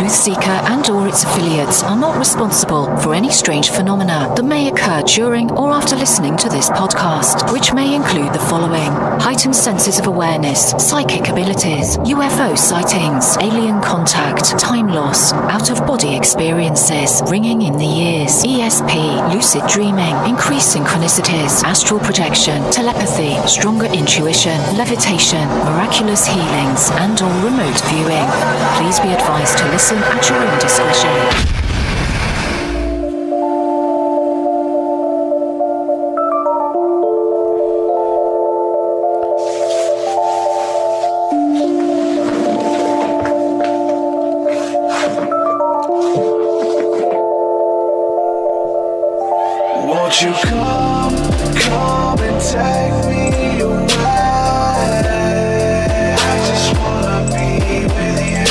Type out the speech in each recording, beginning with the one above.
TruthSeekah and or its affiliates are not responsible for any strange phenomena that may occur during or after listening to this podcast, which may include the following: heightened senses of awareness, psychic abilities, UFO sightings, alien contact, time loss, out-of-body experiences, ringing in the ears, ESP, lucid dreaming, increased synchronicities, astral projection, telepathy, stronger intuition, levitation, miraculous healings, and or remote viewing. Please be advised to listen at your own discretion. Won't you come and take me away? I just wanna be with you.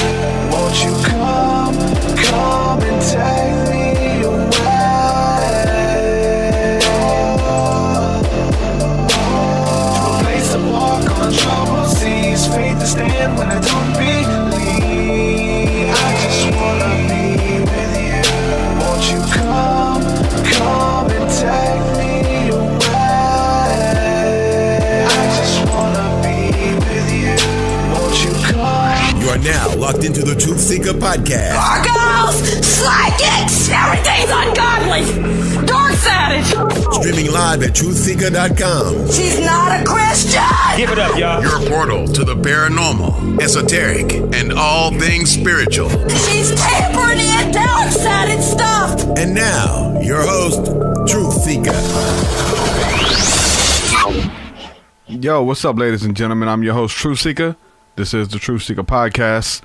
Won't you come and take me away? To a place to walk on troubled seas, faith to stand when I don't believe. I just wanna be with you. Won't you come and take me away? I just wanna be with you. Won't you come? You are now locked into the TruthSeekah podcast. Gargoyles, psychics, everything's ungodly. Dark savage. Streaming live at TruthSeekah.com. She's not a Christian. Give it up, y'all. Your portal to the paranormal, esoteric, and all things spiritual. She's tampering in dark-sided stuff. And now, your host, TruthSeekah. Yo, what's up, ladies and gentlemen? I'm your host, TruthSeekah. This is the TruthSeekah podcast.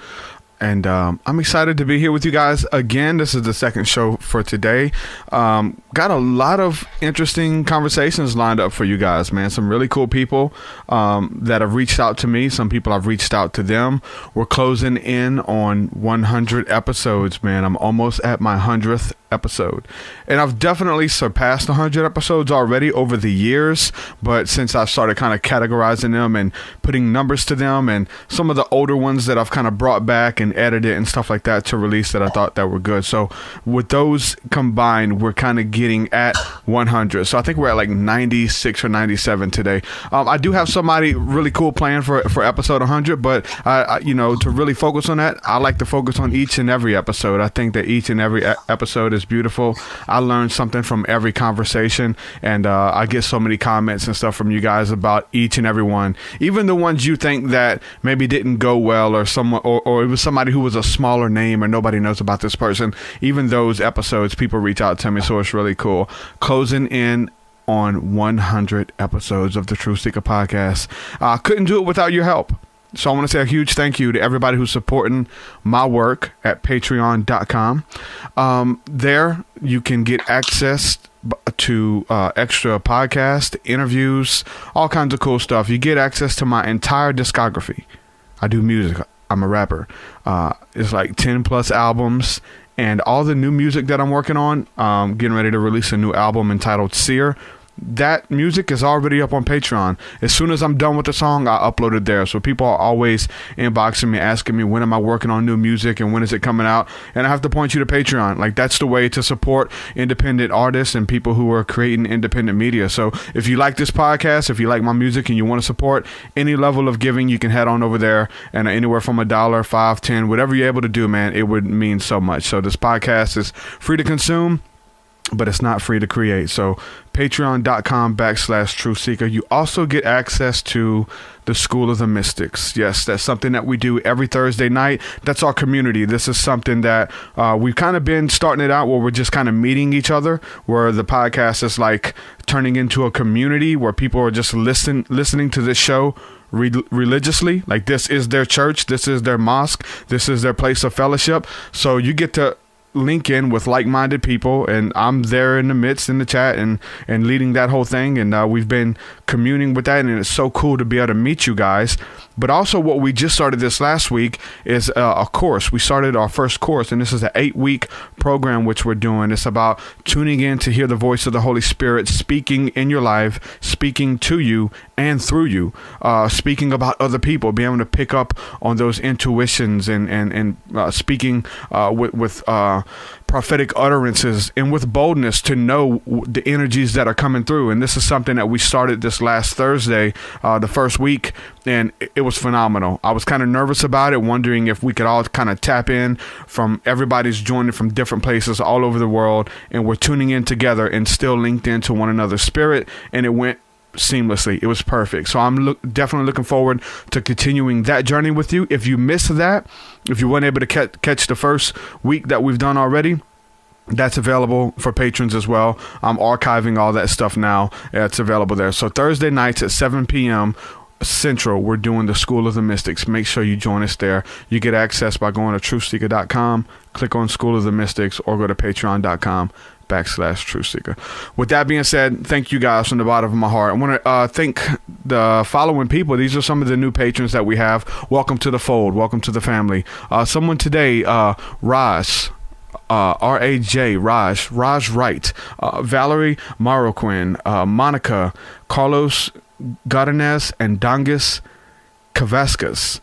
And I'm excited to be here with you guys again. This is the second show for today. Got a lot of interesting conversations lined up for you guys, man. Some really cool people that have reached out to me. Some people I've reached out to them. We're closing in on 100 episodes, man. I'm almost at my 100th episode. And I've definitely surpassed 100 episodes already over the years. But since I started kind of categorizing them and putting numbers to them, and some of the older ones that I've kind of brought back and edited and stuff like that to release that I thought that were good. So with those combined, we're kind of getting at 100. So I think we're at like 96 or 97 today. I do have somebody really cool planned for episode 100, but to really focus on that, I like to focus on each and every episode. I think that each and every episode is beautiful. I learned something from every conversation, and I get so many comments and stuff from you guys about each and every one, even the ones you think that maybe didn't go well, or someone, or it was somebody who was a smaller name or nobody knows about this person. Even those episodes, people reach out to me, so it's really cool. Closing in on 100 episodes of the TruthSeekah podcast. I couldn't do it without your help. So I want to say a huge thank you to everybody who's supporting my work at patreon.com. There you can get access to extra podcast interviews, all kinds of cool stuff. You get access to my entire discography. I do music. I'm a rapper. It's like 10 plus albums, and all the new music that I'm working on, getting ready to release a new album entitled Seer. That music is already up on Patreon. As soon as I'm done with the song, I upload it there. So people are always inboxing me, asking me, when am I working on new music and when is it coming out? And I have to point you to Patreon. Like, that's the way to support independent artists and people who are creating independent media. So if you like this podcast, if you like my music and you want to support any level of giving, you can head on over there, and anywhere from $1, $5, $10, whatever you're able to do, man, it would mean so much. So this podcast is free to consume, but it's not free to create. So patreon.com/TruthSeekah. You also get access to the School of the Mystics. Yes, that's something that we do every Thursday night. That's our community. This is something that we've kind of been starting it out where we're just kind of meeting each other, where the podcast is like turning into a community where people are just listening to this show religiously. Like, this is their church, this is their mosque, this is their place of fellowship. So you get to link in with like-minded people, and I'm there in the midst, in the chat, and leading that whole thing, and we've been communing with that, and it's so cool to be able to meet you guys. But also, what we just started this last week is a course. We started our first course, and this is an 8-week program which we're doing. It's about tuning in to hear the voice of the Holy Spirit speaking in your life, speaking to you and through you, speaking about other people, being able to pick up on those intuitions and speaking with prophetic utterances and with boldness to know the energies that are coming through. And this is something that we started this last Thursday, the first week, and it was phenomenal. I was kind of nervous about it, wondering if we could all kind of tap in from everybody's joining from different places all over the world, and we're tuning in together and still linked into one another's spirit, and it went seamlessly. It was perfect. So I'm definitely looking forward to continuing that journey with you. If you missed that, if you weren't able to catch the first week that we've done already, that's available for patrons as well. I'm archiving all that stuff now. It's available there. So Thursday nights at 7 p.m. Central, we're doing the School of the Mystics. Make sure you join us there. You get access by going to TruthSeekah.com, click on School of the Mystics, or go to Patreon.com/TruthSeekah. With that being said, thank you guys from the bottom of my heart. I want to thank the following people. These are some of the new patrons that we have. Welcome to the fold. Welcome to the family. Someone today, Raj, R-A-J, Raj Wright, Valerie Maroquin, Monica, Carlos Gardenes, and Dongus Kavaskas.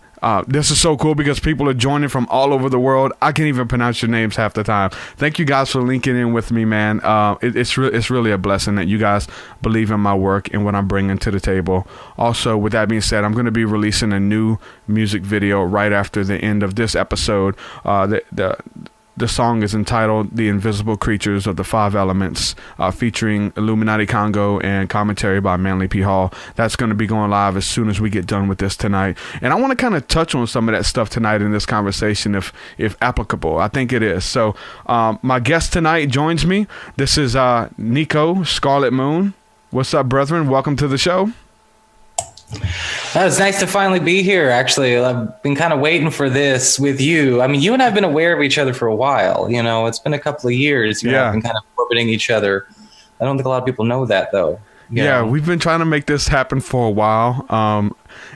This is so cool because people are joining from all over the world. I can't even pronounce your names half the time. Thank you guys for linking in with me, man. It's really a blessing that you guys believe in my work and what I'm bringing to the table. Also, with that being said, I'm going to be releasing a new music video right after the end of this episode. The song is entitled The Invisible Creatures of the Five Elements, featuring Illuminati Congo and commentary by Manly P. Hall. That's going to be going live as soon as we get done with this tonight. And I want to kind of touch on some of that stuff tonight in this conversation, if applicable. I think it is. So my guest tonight joins me. This is Nico, Scarlet Moon. What's up, brethren? Welcome to the show. It's nice to finally be here. Actually, I've been kind of waiting for this with you. I mean, you and I have been aware of each other for a while. You know, it's been a couple of years. You know, I've been kind of orbiting each other. I don't think a lot of people know that, though. Yeah, we've been trying to make this happen for a while.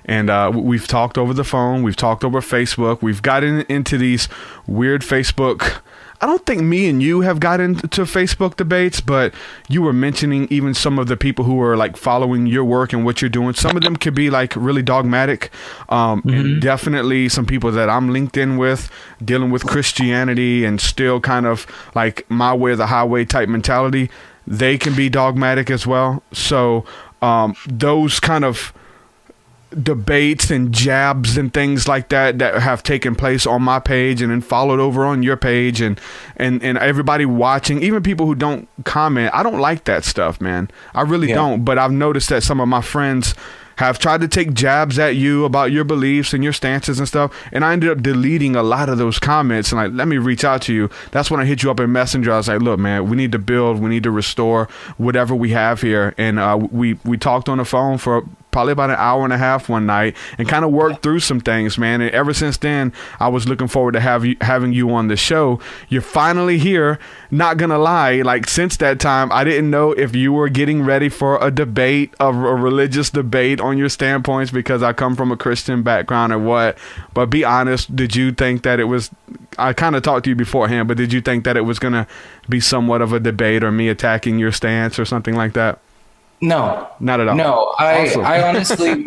And we've talked over the phone. We've talked over Facebook. We've gotten into these weird Facebook. I don't think me and you have got into Facebook debates, but you were mentioning even some of the people who are like following your work and what you're doing. Some of them could be like really dogmatic. And definitely some people that I'm linked in with, dealing with Christianity and still kind of like my way or the highway type mentality. They can be dogmatic as well. So those kind of debates and jabs and things like that have taken place on my page and then followed over on your page and everybody watching, even people who don't comment. I don't like that stuff, man. I really don't. But I've noticed that some of my friends have tried to take jabs at you about your beliefs and your stances and stuff, and I ended up deleting a lot of those comments and like, let me reach out to you. That's when I hit you up in Messenger. I was like, look, man, we need to build, we need to restore whatever we have here. And we talked on the phone for probably about an hour and a half one night and kind of worked through some things, man. And ever since then, I was looking forward to having you on the show. You're finally here. Not gonna lie, like since that time, I didn't know if you were getting ready for a debate, a religious debate on your standpoints, because I come from a Christian background or what. But be honest, did you think that it was, I kind of talked to you beforehand, but did you think that it was gonna be somewhat of a debate or me attacking your stance or something like that? No, not at all. No, I honestly,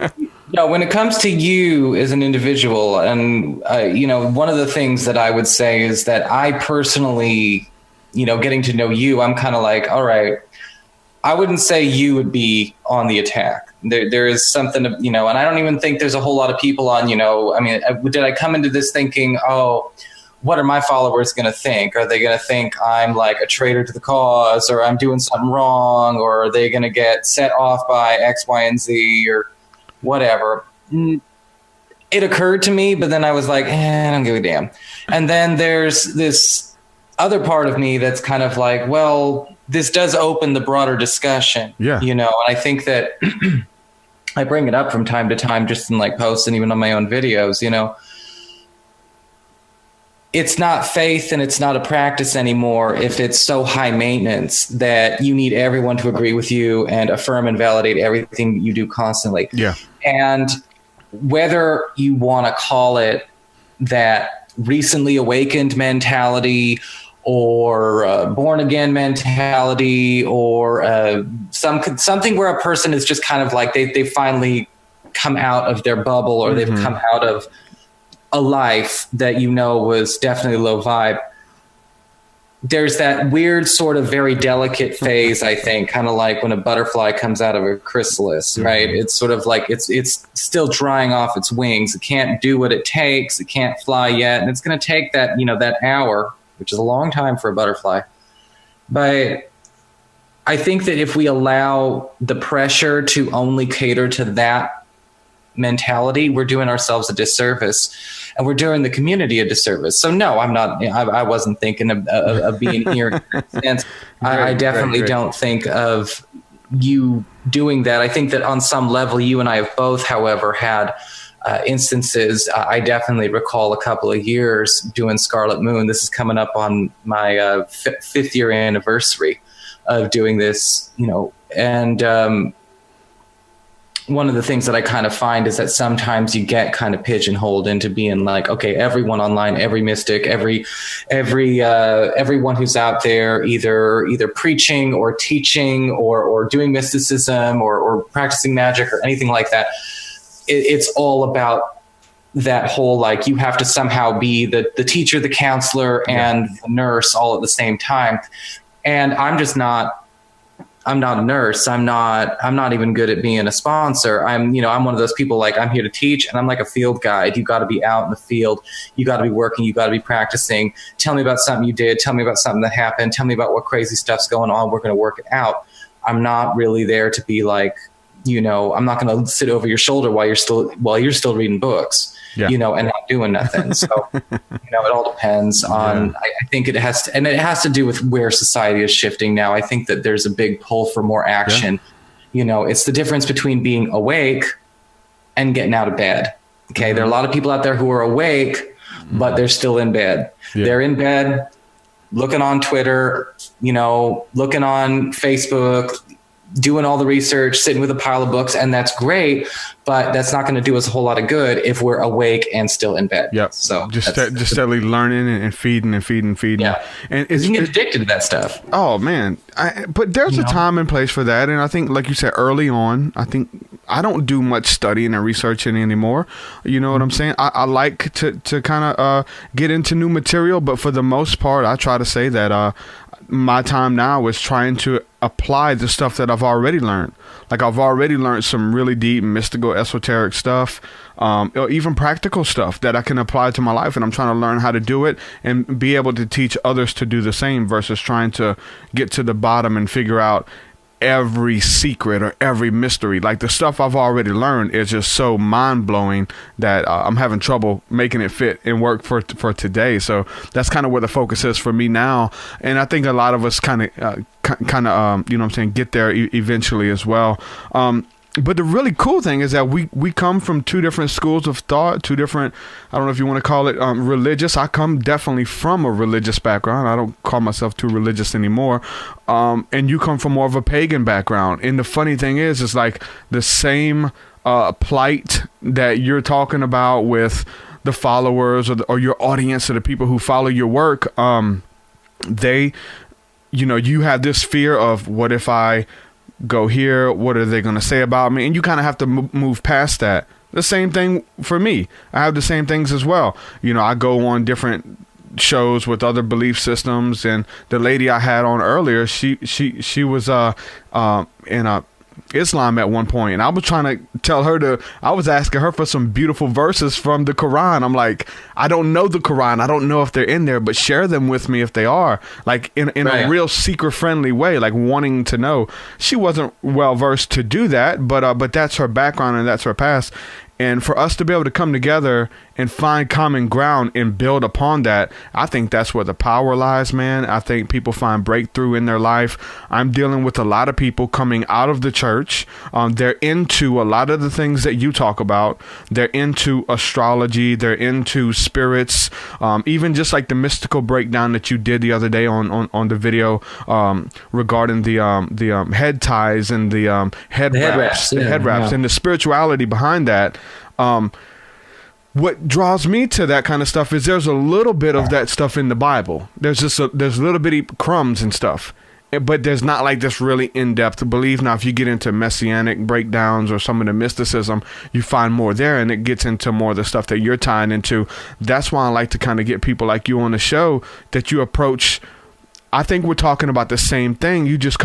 no, when it comes to you as an individual, and, you know, one of the things that I would say is that I personally, you know, getting to know you, I'm kind of like, all right, I wouldn't say you would be on the attack. There is something, you know, and I don't even think there's a whole lot of people on, you know, I mean, did I come into this thinking, oh, what are my followers going to think? Are they going to think I'm like a traitor to the cause, or I'm doing something wrong, or are they going to get set off by X, Y, and Z, or whatever? It occurred to me, but then I was like, I don't give a damn. And then there's this other part of me that's kind of like, well, this does open the broader discussion. Yeah. You know, and I think that I bring it up from time to time, just in like posts and even on my own videos, you know. It's not faith and it's not a practice anymore if it's so high maintenance that you need everyone to agree with you and affirm and validate everything you do constantly. Yeah. And whether you want to call it that recently awakened mentality or born again mentality, or something where a person is just kind of like they finally come out of their bubble, or they've come out of a life that was definitely low vibe. There's that weird sort of very delicate phase, I think, kind of like when a butterfly comes out of a chrysalis, right? It's sort of like it's still drying off its wings. It can't do what it takes. It can't fly yet. And it's going to take that, that hour, which is a long time for a butterfly. But I think that if we allow the pressure to only cater to that mentality, we're doing ourselves a disservice, and we're doing the community a disservice. So no, I'm not. I wasn't thinking of being here in that sense. I definitely don't think of you doing that. I think that on some level, you and I have both, however, had instances. I definitely recall a couple of years doing Scarlet Moon. This is coming up on my 5th year anniversary of doing this, and one of the things that I kind of find is that sometimes you get kind of pigeonholed into being like, okay, everyone online, every mystic, everyone who's out there, either preaching or teaching or doing mysticism or practicing magic or anything like that. It's all about that whole, like, you have to somehow be the teacher, the counselor, and the nurse all at the same time. And I'm not a nurse. I'm not even good at being a sponsor. I'm one of those people, like, I'm here to teach, and I'm like a field guide. You got to be out in the field. You got to be working. You got to be practicing. Tell me about something you did. Tell me about something that happened. Tell me about what crazy stuff's going on. We're going to work it out. I'm not really there to be like, I'm not going to sit over your shoulder while you're still reading books, and not doing nothing. So, it all depends on, I think it has to do with where society is shifting now. I think that there's a big pull for more action. It's the difference between being awake and getting out of bed. Okay. There are a lot of people out there who are awake, but they're still in bed. They're in bed, looking on Twitter, looking on Facebook, doing all the research, sitting with a pile of books, and that's great, but that's not going to do us a whole lot of good if we're awake and still in bed. Yep. So just steadily learning and feeding. Yeah. And you can get addicted to that stuff. Oh man. But there's a time and place for that. And I think, like you said, early on, I think I don't do much studying and researching anymore. You know what I'm saying? I like to kind of get into new material, but for the most part, I try to say that my time now is trying to apply the stuff that I've already learned. Like, I've already learned some really deep, mystical, esoteric stuff, or even practical stuff that I can apply to my life. And I'm trying to learn how to do it and be able to teach others to do the same, versus trying to get to the bottom and figure out every secret or every mystery. Like, the stuff I've already learned is just so mind-blowing that I'm having trouble making it fit and work for today. So that's kind of where the focus is for me now, and I think a lot of us kind of get there eventually as well. But the really cool thing is that we come from two different schools of thought, two different, I don't know if you want to call it religious. I come definitely from a religious background. I don't call myself too religious anymore. And you come from more of a pagan background. And the funny thing is, it's like the same plight that you're talking about with the followers or your audience, or the people who follow your work. You have this fear of, what if I go here, what are they going to say about me? And you kind of have to move past that. The same thing for me. I have the same things as well. I go on different shows with other belief systems, and the lady I had on earlier, she was in a Islam at one point, and I was trying to tell her I was asking her for some beautiful verses from the Quran. I'm like, I don't know the Quran. I don't know if they're in there, but share them with me if they are, like in a real seeker friendly way, like wanting to know. She wasn't well versed to do that, but that's her background and that's her past. And for us to be able to come together and find common ground and build upon that, I think that's where the power lies, man. I think people find breakthrough in their life. I'm dealing with a lot of people coming out of the church. They're into a lot of the things that you talk about. They're into astrology. They're into spirits. Even just like the mystical breakdown that you did the other day on the video regarding the head ties and the head wraps and the spirituality behind that. what draws me to that kind of stuff is there's a little bit of that stuff in the Bible. There's there's little bitty crumbs and stuff, but there's not like this really in-depth belief. Now, if you get into messianic breakdowns or some of the mysticism, you find more there, and it gets into more of the stuff that you're tying into. That's why I like to kind of get people like you on the show that you approach. I think we're talking about the same thing. You just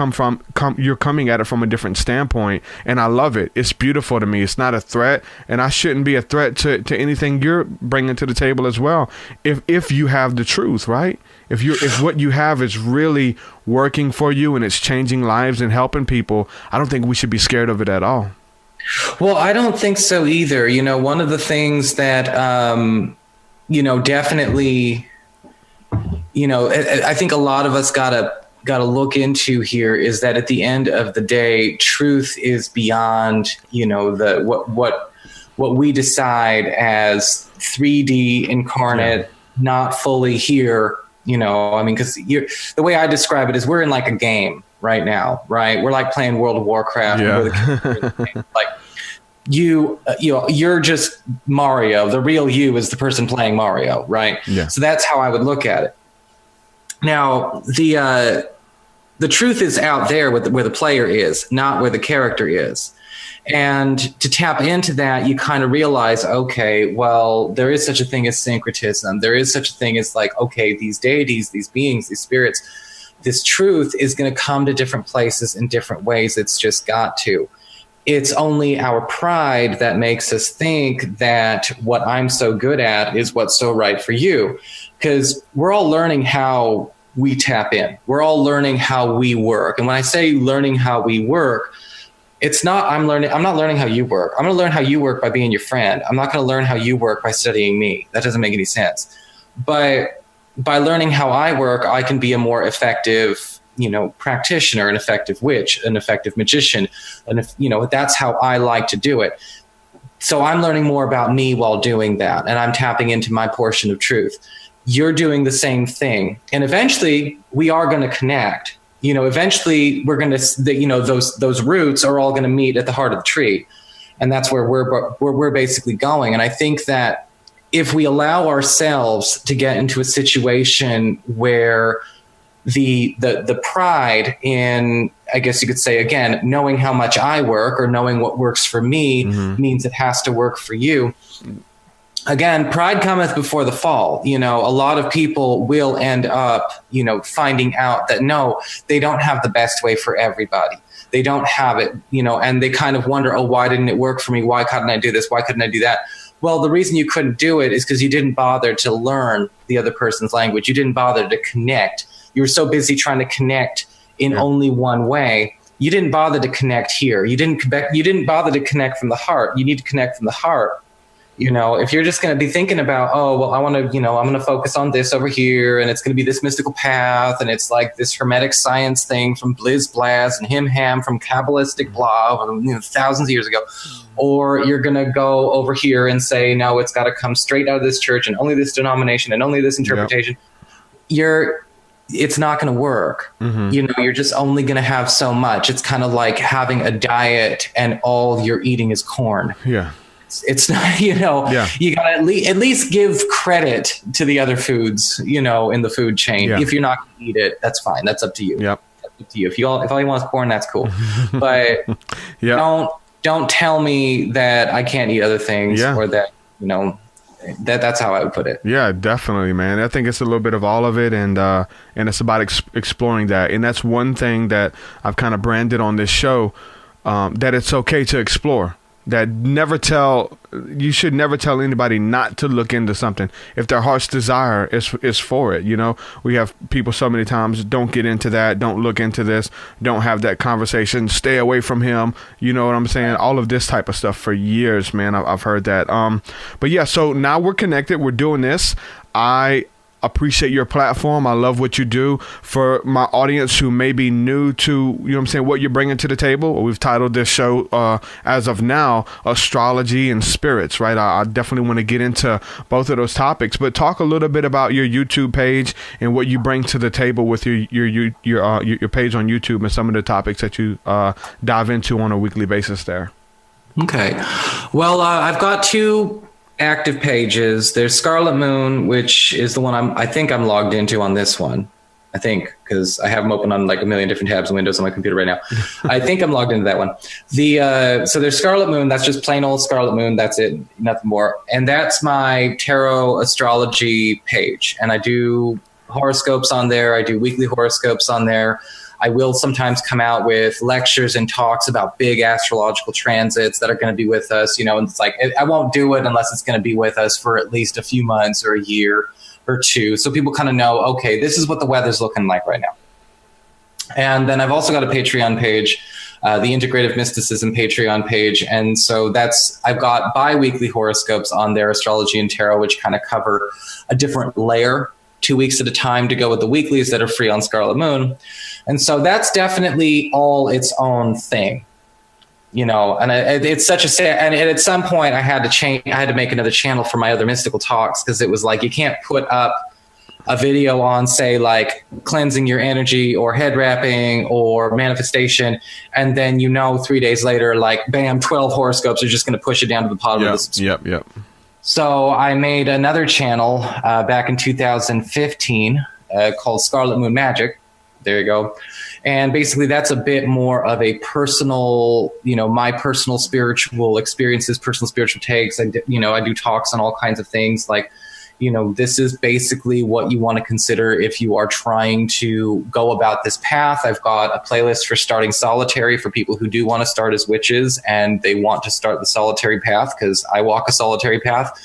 you're coming at it from a different standpoint, and I love it. It's beautiful to me. It's not a threat, and I shouldn't be a threat to anything you're bringing to the table as well. If you have the truth, right? If what you have is really working for you and it's changing lives and helping people, I don't think we should be scared of it at all. Well, I don't think so either. You know, one of the things that, definitely, I think a lot of us gotta look into here is that at the end of the day, truth is beyond, what we decide as 3D incarnate, not fully here. Because the way I describe it is we're in like a game right now, right? We're like playing World of Warcraft. Yeah. Like you're just Mario. The real you is the person playing Mario, right? Yeah. So that's how I would look at it. Now, the truth is out there where the player is, not where the character is. And to tap into that, you kind of realize, okay, well, there is such a thing as syncretism. There is such a thing as like, okay, these deities, these beings, these spirits, this truth is going to come to different places in different ways. It's just got to. It's only our pride that makes us think that what I'm so good at is what's so right for you. Because we're all learning how we tap in. We're all learning how we work. And when I say learning how we work, it's not, I'm not learning how you work. I'm going to learn how you work by being your friend. I'm not going to learn how you work by studying me. That doesn't make any sense. But by learning how I work, I can be a more effective, practitioner, an effective witch, an effective magician. And that's how I like to do it. So I'm learning more about me while doing that. And I'm tapping into my portion of truth. You're doing the same thing. And eventually we are going to connect. Eventually we're going to, those roots are all going to meet at the heart of the tree. And that's where we're basically going. And I think that if we allow ourselves to get into a situation where the pride in, I guess you could say, again, knowing how much I work or knowing what works for me means it has to work for you. Again, pride cometh before the fall. A lot of people will end up, finding out that no, they don't have the best way for everybody. They don't have it, and they kind of wonder, oh, why didn't it work for me? Why couldn't I do this? Why couldn't I do that? Well, the reason you couldn't do it is because you didn't bother to learn the other person's language. You didn't bother to connect. You were so busy trying to connect in only one way. You didn't bother to connect here. You didn't bother to connect from the heart. You need to connect from the heart. If you're just going to be thinking about, oh, well, I want to, I'm going to focus on this over here, and it's going to be this mystical path, and it's like this hermetic science thing from Blizz Blaz and Him Ham from Kabbalistic blah, thousands of years ago. Or you're going to go over here and say, no, it's got to come straight out of this church and only this denomination and only this interpretation. Yep. It's not going to work. You're just only going to have so much. It's kind of like having a diet and all you're eating is corn. Yeah. It's not, you got to at least give credit to the other foods, in the food chain. Yeah. If you're not going to eat it, that's fine. That's up to you. Yep. That's up to you. If all you want is corn, that's cool. But don't tell me that I can't eat other things or that, that's how I would put it. Yeah, definitely, man. I think it's a little bit of all of it, and it's about exploring that. And that's one thing that I've kind of branded on this show, that it's okay to explore. That you should never tell anybody not to look into something if their heart's desire is for it. We have people so many times, don't get into that, don't look into this, don't have that conversation, stay away from him. You know what I'm saying? All of this type of stuff for years, man. I've heard that. But yeah, so now we're connected. We're doing this. I appreciate your platform. I love what you do. For my audience who may be new to, what you're bringing to the table, we've titled this show, as of now, Astrology and Spirits, right? I definitely want to get into both of those topics, but talk a little bit about your YouTube page and what you bring to the table with your page on YouTube and some of the topics that you dive into on a weekly basis there. Okay. Well, I've got two active pages. There's Scarlet Moon, which is the one I think I'm logged into on this one. I think, because I have them open on like a million different tabs and windows on my computer right now. I think I'm logged into that one. So there's Scarlet Moon. That's just plain old Scarlet Moon. That's it. Nothing more. And that's my tarot astrology page. And I do horoscopes on there. I do weekly horoscopes on there. I will sometimes come out with lectures and talks about big astrological transits that are going to be with us. And it's like, I won't do it unless it's going to be with us for at least a few months or a year or two. So people kind of know, okay, this is what the weather's looking like right now. And then I've also got a Patreon page, the Integrative Mysticism Patreon page. And so I've got bi-weekly horoscopes on there, astrology and tarot, which kind of cover a different layer, 2 weeks at a time to go with the weeklies that are free on Scarlet Moon. And so that's definitely all its own thing. And it's such a sad, and at some point I had to make another channel for my other mystical talks, because it was like, you can't put up a video on, say, like cleansing your energy or head wrapping or manifestation, and then 3 days later, like, bam, 12 horoscopes are just going to push it down to the bottom of the subscription. Yep. So I made another channel back in 2015 called Scarlet Moon Magic. There you go. And basically that's a bit more of a personal, my personal spiritual experiences, personal spiritual takes. I do talks on all kinds of things. Like, this is basically what you want to consider if you are trying to go about this path. I've got a playlist for starting solitary for people who do want to start as witches and they want to start the solitary path, because I walk a solitary path.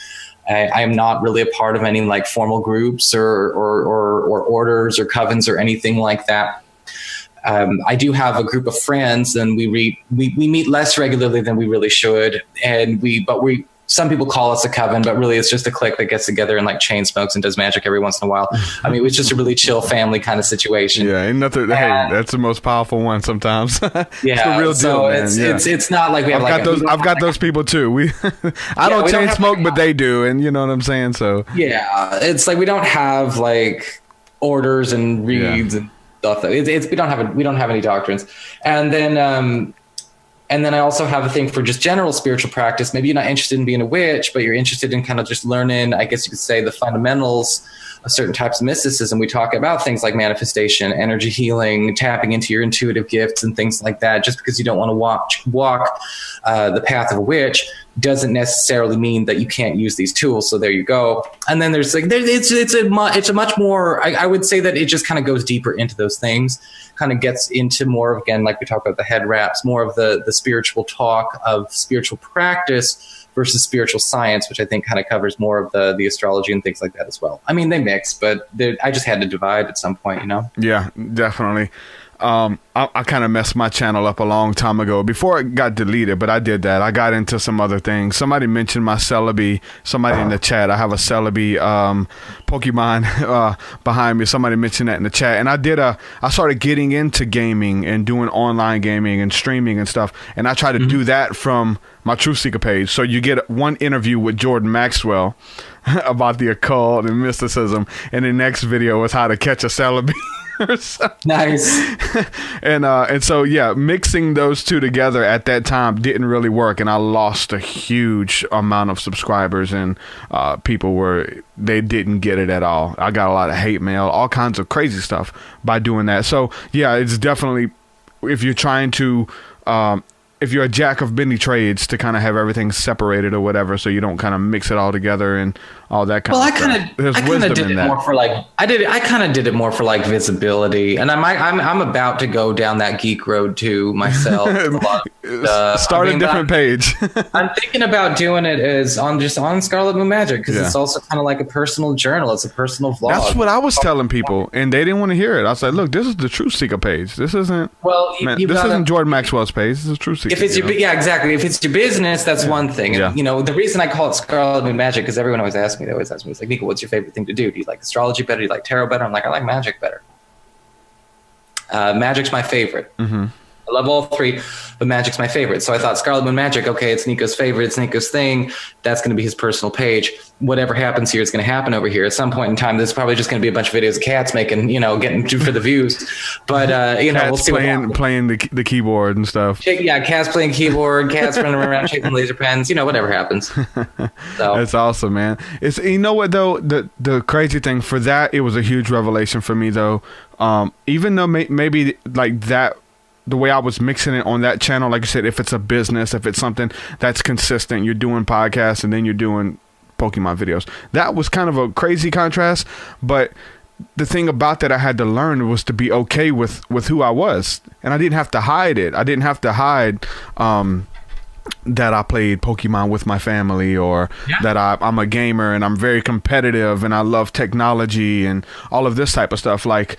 I am not really a part of any like formal groups or orders or covens or anything like that. I do have a group of friends, and we meet less regularly than we really should. And some people call us a coven, but really it's just a clique that gets together and like chain smokes and does magic every once in a while. I mean, it was just a really chill family kind of situation. Yeah, ain't nothing. Hey, that's the most powerful one sometimes. Yeah, it's the real so deal, man. It's not like we have I've got those people too. I don't chain smoke, but they do, and you know what I'm saying. So yeah, it's like we don't have like orders and reads and stuff. We don't have any doctrines, and then I also have a thing for just general spiritual practice. Maybe you're not interested in being a witch, but you're interested in kind of just learning, I guess you could say, the fundamentals of certain types of mysticism. We talk about things like manifestation, energy healing, tapping into your intuitive gifts and things like that. Just because you don't want to walk the path of a witch doesn't necessarily mean that you can't use these tools. So there you go. And then there's like, it's a much more, I would say that it just kind of goes deeper into those things, kind of gets into more of, again, like we talked about the head wraps, more of the spiritual talk of spiritual practice versus spiritual science, which I think kind of covers more of the astrology and things like that as well. I mean, they mix, but I just had to divide at some point, Yeah, definitely. I kind of messed my channel up a long time ago before it got deleted, but I did that. I got into some other things. Somebody mentioned my Celebi. Somebody in the chat. I have a Celebi Pokemon behind me. Somebody mentioned that in the chat. And I started getting into gaming and doing online gaming and streaming and stuff. And I try to do that from my TruthSeekah page. So you get one interview with Jordan Maxwell about the occult and mysticism. And the next video was how to catch a Celebi. Nice. And so yeah, mixing those two together at that time didn't really work, and I lost a huge amount of subscribers, and they didn't get it at all. I got a lot of hate mail, all kinds of crazy stuff by doing that. So yeah, it's definitely, if you're trying to if you're a jack of many trades, to kind of have everything separated or whatever, so you don't kind of mix it all together and all that kind of stuff. I kind of did it more for like I kind of did it more for like visibility, and I'm about to go down that geek road too myself. Start a different page. I'm thinking about doing it as on Scarlet Moon Magic, because it's also kind of like a personal journal. It's a personal vlog. That's what I was telling people, and they didn't want to hear it. I was like, look, this is the TruthSeekah page. This isn't this isn't Jordan Maxwell's page. This is TruthSeekah. If it's exactly. If it's your business, that's one thing. And, the reason I call it Scarlet Moon Magic, because everyone always asks me. They always ask me, it's like, Nico, what's your favorite thing to do? Do you like astrology better? Do you like tarot better? I'm like, I like magic better. Magic's my favorite. I I love all three, but Magic's my favorite. So I thought Scarlet Moon Magic, okay, it's Nico's favorite, it's Nico's thing. That's going to be his personal page. Whatever happens here is going to happen over here. At some point in time, there's probably just going to be a bunch of videos of cats making, getting for the views. But cats we'll see playing the keyboard and stuff. Yeah, cats playing keyboard, cats running around shaking laser pens. Whatever happens. So that's awesome, man. It's what though, the crazy thing for that, it was a huge revelation for me though. Even though maybe like that, the way I was mixing it on that channel, like you said, if it's a business, if it's something that's consistent, you're doing podcasts and then you're doing Pokemon videos. That was kind of a crazy contrast, but the thing about that I had to learn was to be okay with who I was, and I didn't have to hide it. I didn't have to hide that I played Pokemon with my family, or that I'm a gamer and I'm very competitive and I love technology and all of this type of stuff. Like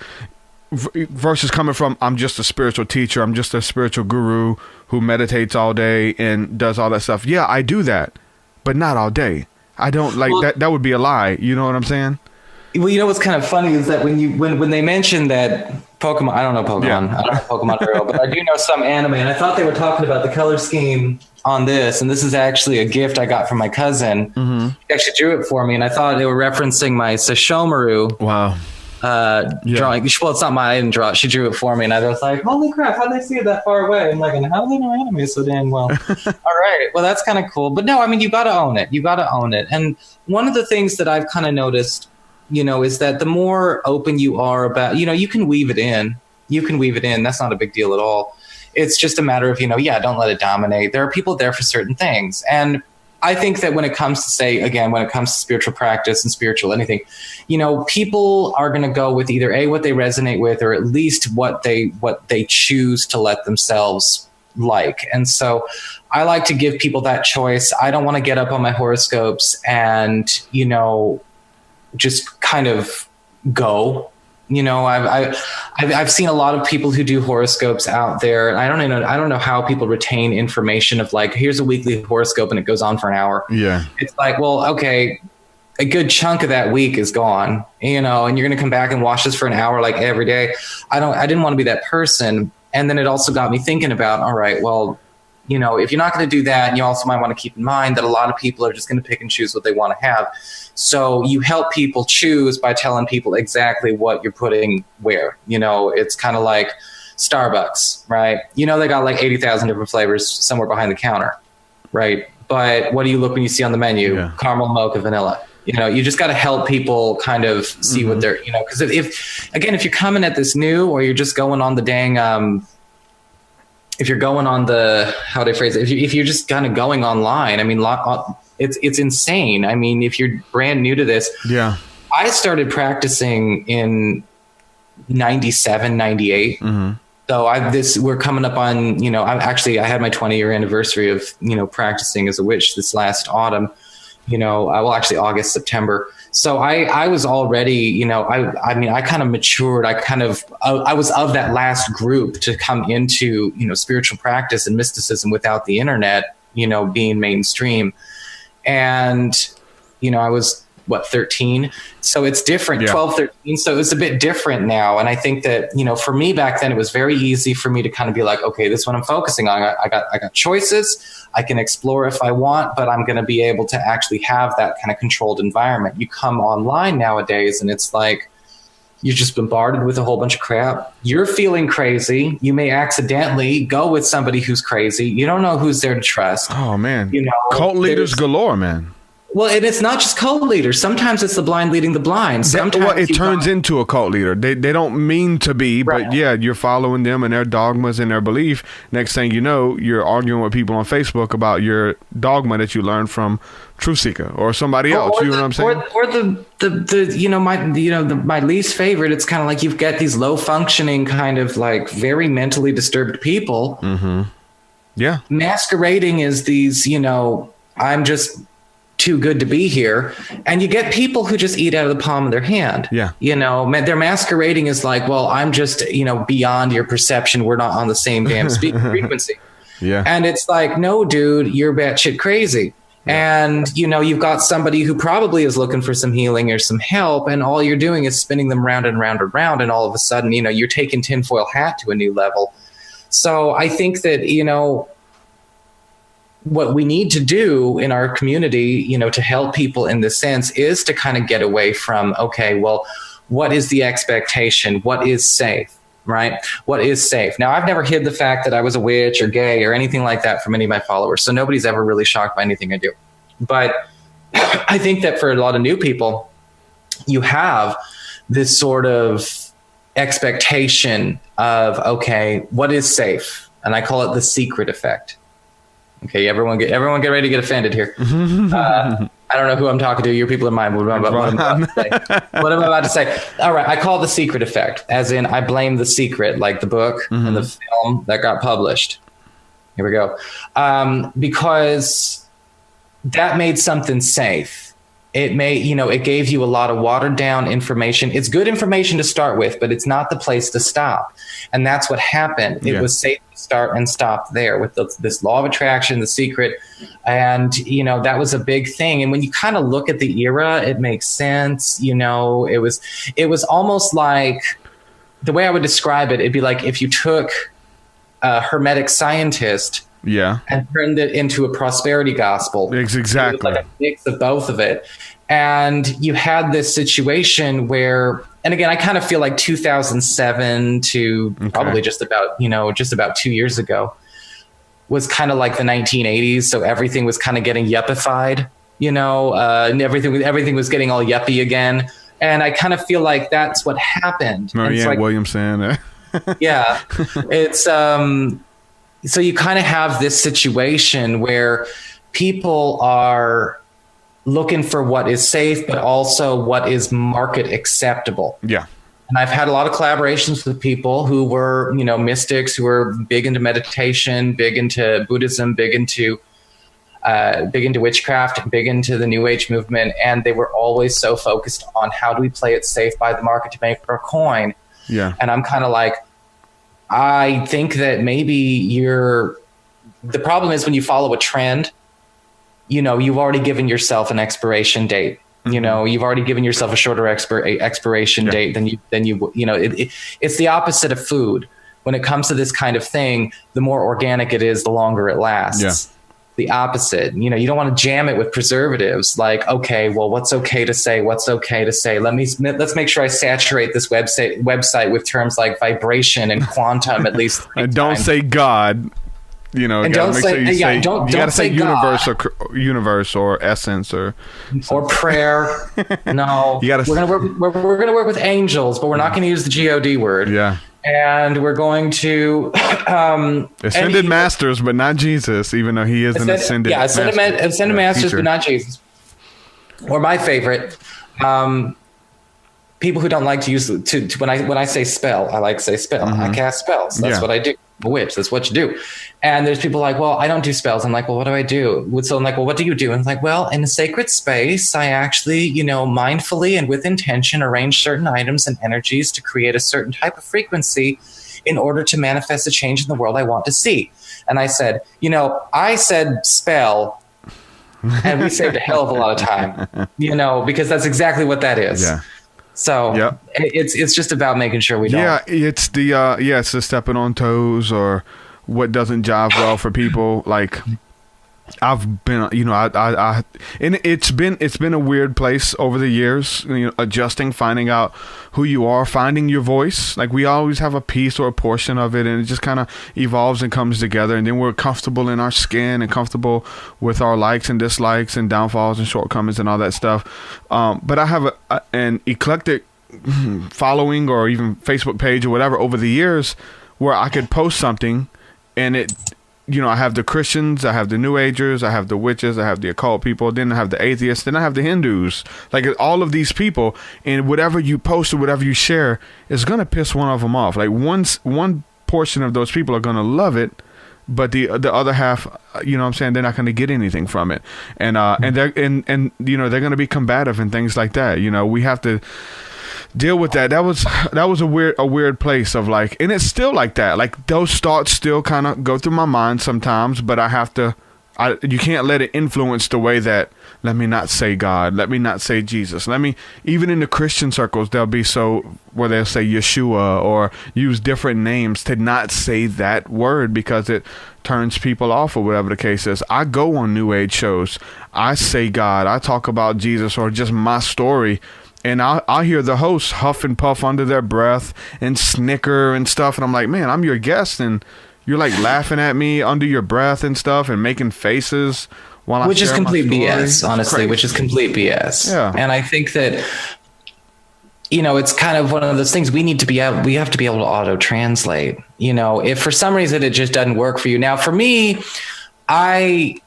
versus coming from, I'm just a spiritual teacher, I'm just a spiritual guru who meditates all day and does all that stuff. Yeah, I do that, but not all day. I don't like that. That would be a lie. You know what I'm saying? Well, what's kind of funny is that when they mentioned that Pokemon, I don't know Pokemon, I don't know Pokemon at all, but I do know some anime, and I thought they were talking about the color scheme on this, and this is actually a gift I got from my cousin. Mm-hmm. He actually drew it for me, and I thought they were referencing my Sashomaru. Wow. Drawing. Well, it's not mine. I didn't draw it. She drew it for me, and I was like, "Holy crap! How did they see it that far away?" I'm like, "And how do they know anime so damn well?" All right, well, that's kind of cool. But no, I mean, you got to own it. You got to own it. And one of the things that I've kind of noticed, is that the more open you are about, you can weave it in. You can weave it in. That's not a big deal at all. It's just a matter of, don't let it dominate. There are people there for certain things, and I think that when it comes to spiritual practice and spiritual anything, people are going to go with either what they resonate with, or at least what they choose to let themselves like. And so I like to give people that choice. I don't want to get up on my horoscopes and, just kind of go. I've seen a lot of people who do horoscopes out there, and I don't know how people retain information of like, here's a weekly horoscope and it goes on for an hour. Yeah. It's like, well, okay, a good chunk of that week is gone, and you're going to come back and watch this for an hour, like every day. I didn't want to be that person. And then it also got me thinking about, all right, well, if you're not going to do that, and you also might want to keep in mind that a lot of people are just going to pick and choose what they want to have. So you help people choose by telling people exactly what you're putting where. It's kind of like Starbucks, right? They got like 80,000 different flavors somewhere behind the counter, right? But what do you look when you see on the menu? Yeah. Caramel, mocha, vanilla. You just got to help people kind of see what they're, because if you're coming at this new, or you're just going on the dang, if you're going on the, how do I phrase it? If you're just kind of going online, I mean, it's insane. I mean, if you're brand new to this, I started practicing in 97, 98. Mm-hmm. So we're coming up on, I had my 20-year anniversary of, practicing as a witch this last autumn, actually August, September. So I was already, I kind of matured. I was of that last group to come into, spiritual practice and mysticism without the internet, being mainstream. And, I was 13. So it's different, 12, 13. So it's a bit different now. And I think that, for me back then, it was very easy for me to kind of be like, okay, this is what I'm focusing on. I got choices. I can explore if I want, but I'm going to be able to actually have that kind of controlled environment. You come online nowadays and it's like, you're just bombarded with a whole bunch of crap. You're feeling crazy. You may accidentally go with somebody who's crazy. You don't know who's there to trust. Oh man. Cult leaders galore, man. Well, and it's not just cult leaders. Sometimes it's the blind leading the blind. Sometimes it turns into a cult leader. They don't mean to be, but you're following them and their dogmas and their belief. Next thing you know, you're arguing with people on Facebook about your dogma that you learned from TruthSeekah or somebody else. You know what I'm saying? Or my least favorite. It's kind of like you've got these low functioning, kind of like very mentally disturbed people. Mm-hmm. Yeah, masquerading as these. I'm just too good to be here. And you get people who just eat out of the palm of their hand. Yeah. They're masquerading as like, well, I'm just, beyond your perception. We're not on the same damn frequency. Yeah. And it's like, no, dude, you're batshit crazy. Yeah. And, you've got somebody who probably is looking for some healing or some help. And all you're doing is spinning them round and round and round. And all of a sudden, you're taking tinfoil hat to a new level. So I think that, what we need to do in our community, to help people in this sense is to kind of get away from, okay, well, what is the expectation? What is safe, right? What is safe? Now, I've never hid the fact that I was a witch or gay or anything like that from any of my followers. So nobody's ever really shocked by anything I do. But I think that for a lot of new people, you have this sort of expectation of, okay, what is safe? And I call it the secret effect. Okay, everyone get ready to get offended here. I don't know who I'm talking to. Your people in mind. What am I about to say? All right, I call it the secret effect, as in I blame the secret, like the book and the film that got published. Here we go. Because that made something safe. It gave you a lot of watered down information. It's good information to start with, but it's not the place to stop. And that's what happened. It was safe to start and stop there with this law of attraction, the secret. And, that was a big thing. And when you kind of look at the era, it makes sense. It was almost like, the way I would describe it, it'd be like if you took a hermetic scientist and turned it into a prosperity gospel. Exactly. It was like a mix of both of it. And you had this situation where, and again, I kind of feel like 2007 to probably just about 2 years ago was kind of like the 1980s. So everything was kind of getting yuppified, and everything was getting all yuppie again. And I kind of feel like that's what happened. Marianne Williamson. Yeah. It's, so you kind of have this situation where people are looking for what is safe, but also what is market acceptable. Yeah. And I've had a lot of collaborations with people who were, mystics, who were big into meditation, big into Buddhism, big into witchcraft, big into the New Age movement. And they were always so focused on how do we play it safe by the market to make our coin. Yeah. And I'm kind of like, I think that maybe the problem is when you follow a trend, you've already given yourself an expiration date. You've already given yourself a shorter expiration date than it's the opposite of food. When it comes to this kind of thing, the more organic it is, the longer it lasts. Yeah. The opposite, you don't want to jam it with preservatives. Like, okay, well, what's okay to say? What's okay to say? Let's make sure I saturate this website with terms like vibration and quantum at least. And don't say God. And don't say don't say universe God. or universe or essence or prayer. No, we're gonna work with angels, but we're not going to use the God word. Yeah. And we're going to ascended masters, but not Jesus, even though he is an ascended. Yeah, ascended masters, but not Jesus. Or my favorite, people who don't like to use when I say spell, I like to say spell. I cast spells. That's what I do. I'm a witch. That's what you do. And there's people like, well, I don't do spells. I'm like, well, what do I do? So I'm like, well, what do you do? And it's like, well, in a sacred space, I actually, mindfully and with intention arrange certain items and energies to create a certain type of frequency in order to manifest a change in the world I want to see. And I said, I said spell, and we saved a hell of a lot of time, because that's exactly what that is. Yeah. So it's just about making sure we don't. Yeah, it's the stepping on toes or what doesn't jive well for people. Like I've been, and it's been a weird place over the years, adjusting, finding out who you are, finding your voice. Like we always have a piece or a portion of it, and it just kind of evolves and comes together, and then we're comfortable in our skin and comfortable with our likes and dislikes and downfalls and shortcomings and all that stuff. But I have an eclectic following or even Facebook page or whatever over the years where I could post something and it, I have the Christians, I have the New Agers, I have the witches, I have the occult people, then I have the atheists, then I have the Hindus. Like all of these people, and whatever you post or whatever you share is going to piss one of them off. Like one portion of those people are going to love it, but the other half, they're not going to get anything from it. And they're going to be combative and things like that. We have to deal with that. That was a weird place of and it's still like that. Like those thoughts still kind of go through my mind sometimes, but I have to You can't let it influence the way that, let me not say God, let me not say Jesus. Even in the Christian circles, they'll be where they'll say Yeshua or use different names to not say that word because it turns people off or whatever the case is. I go on New Age shows. I say God. I talk about Jesus or just my story. And I'll hear the hosts huff and puff under their breath and snicker and stuff. And I'm like, man, I'm your guest. And you're like laughing at me under your breath and stuff and making faces while which is complete BS, honestly, which is complete BS. Yeah. And I think that, it's kind of one of those things we have to be able to auto translate, if for some reason it just doesn't work for you. Now, for me, I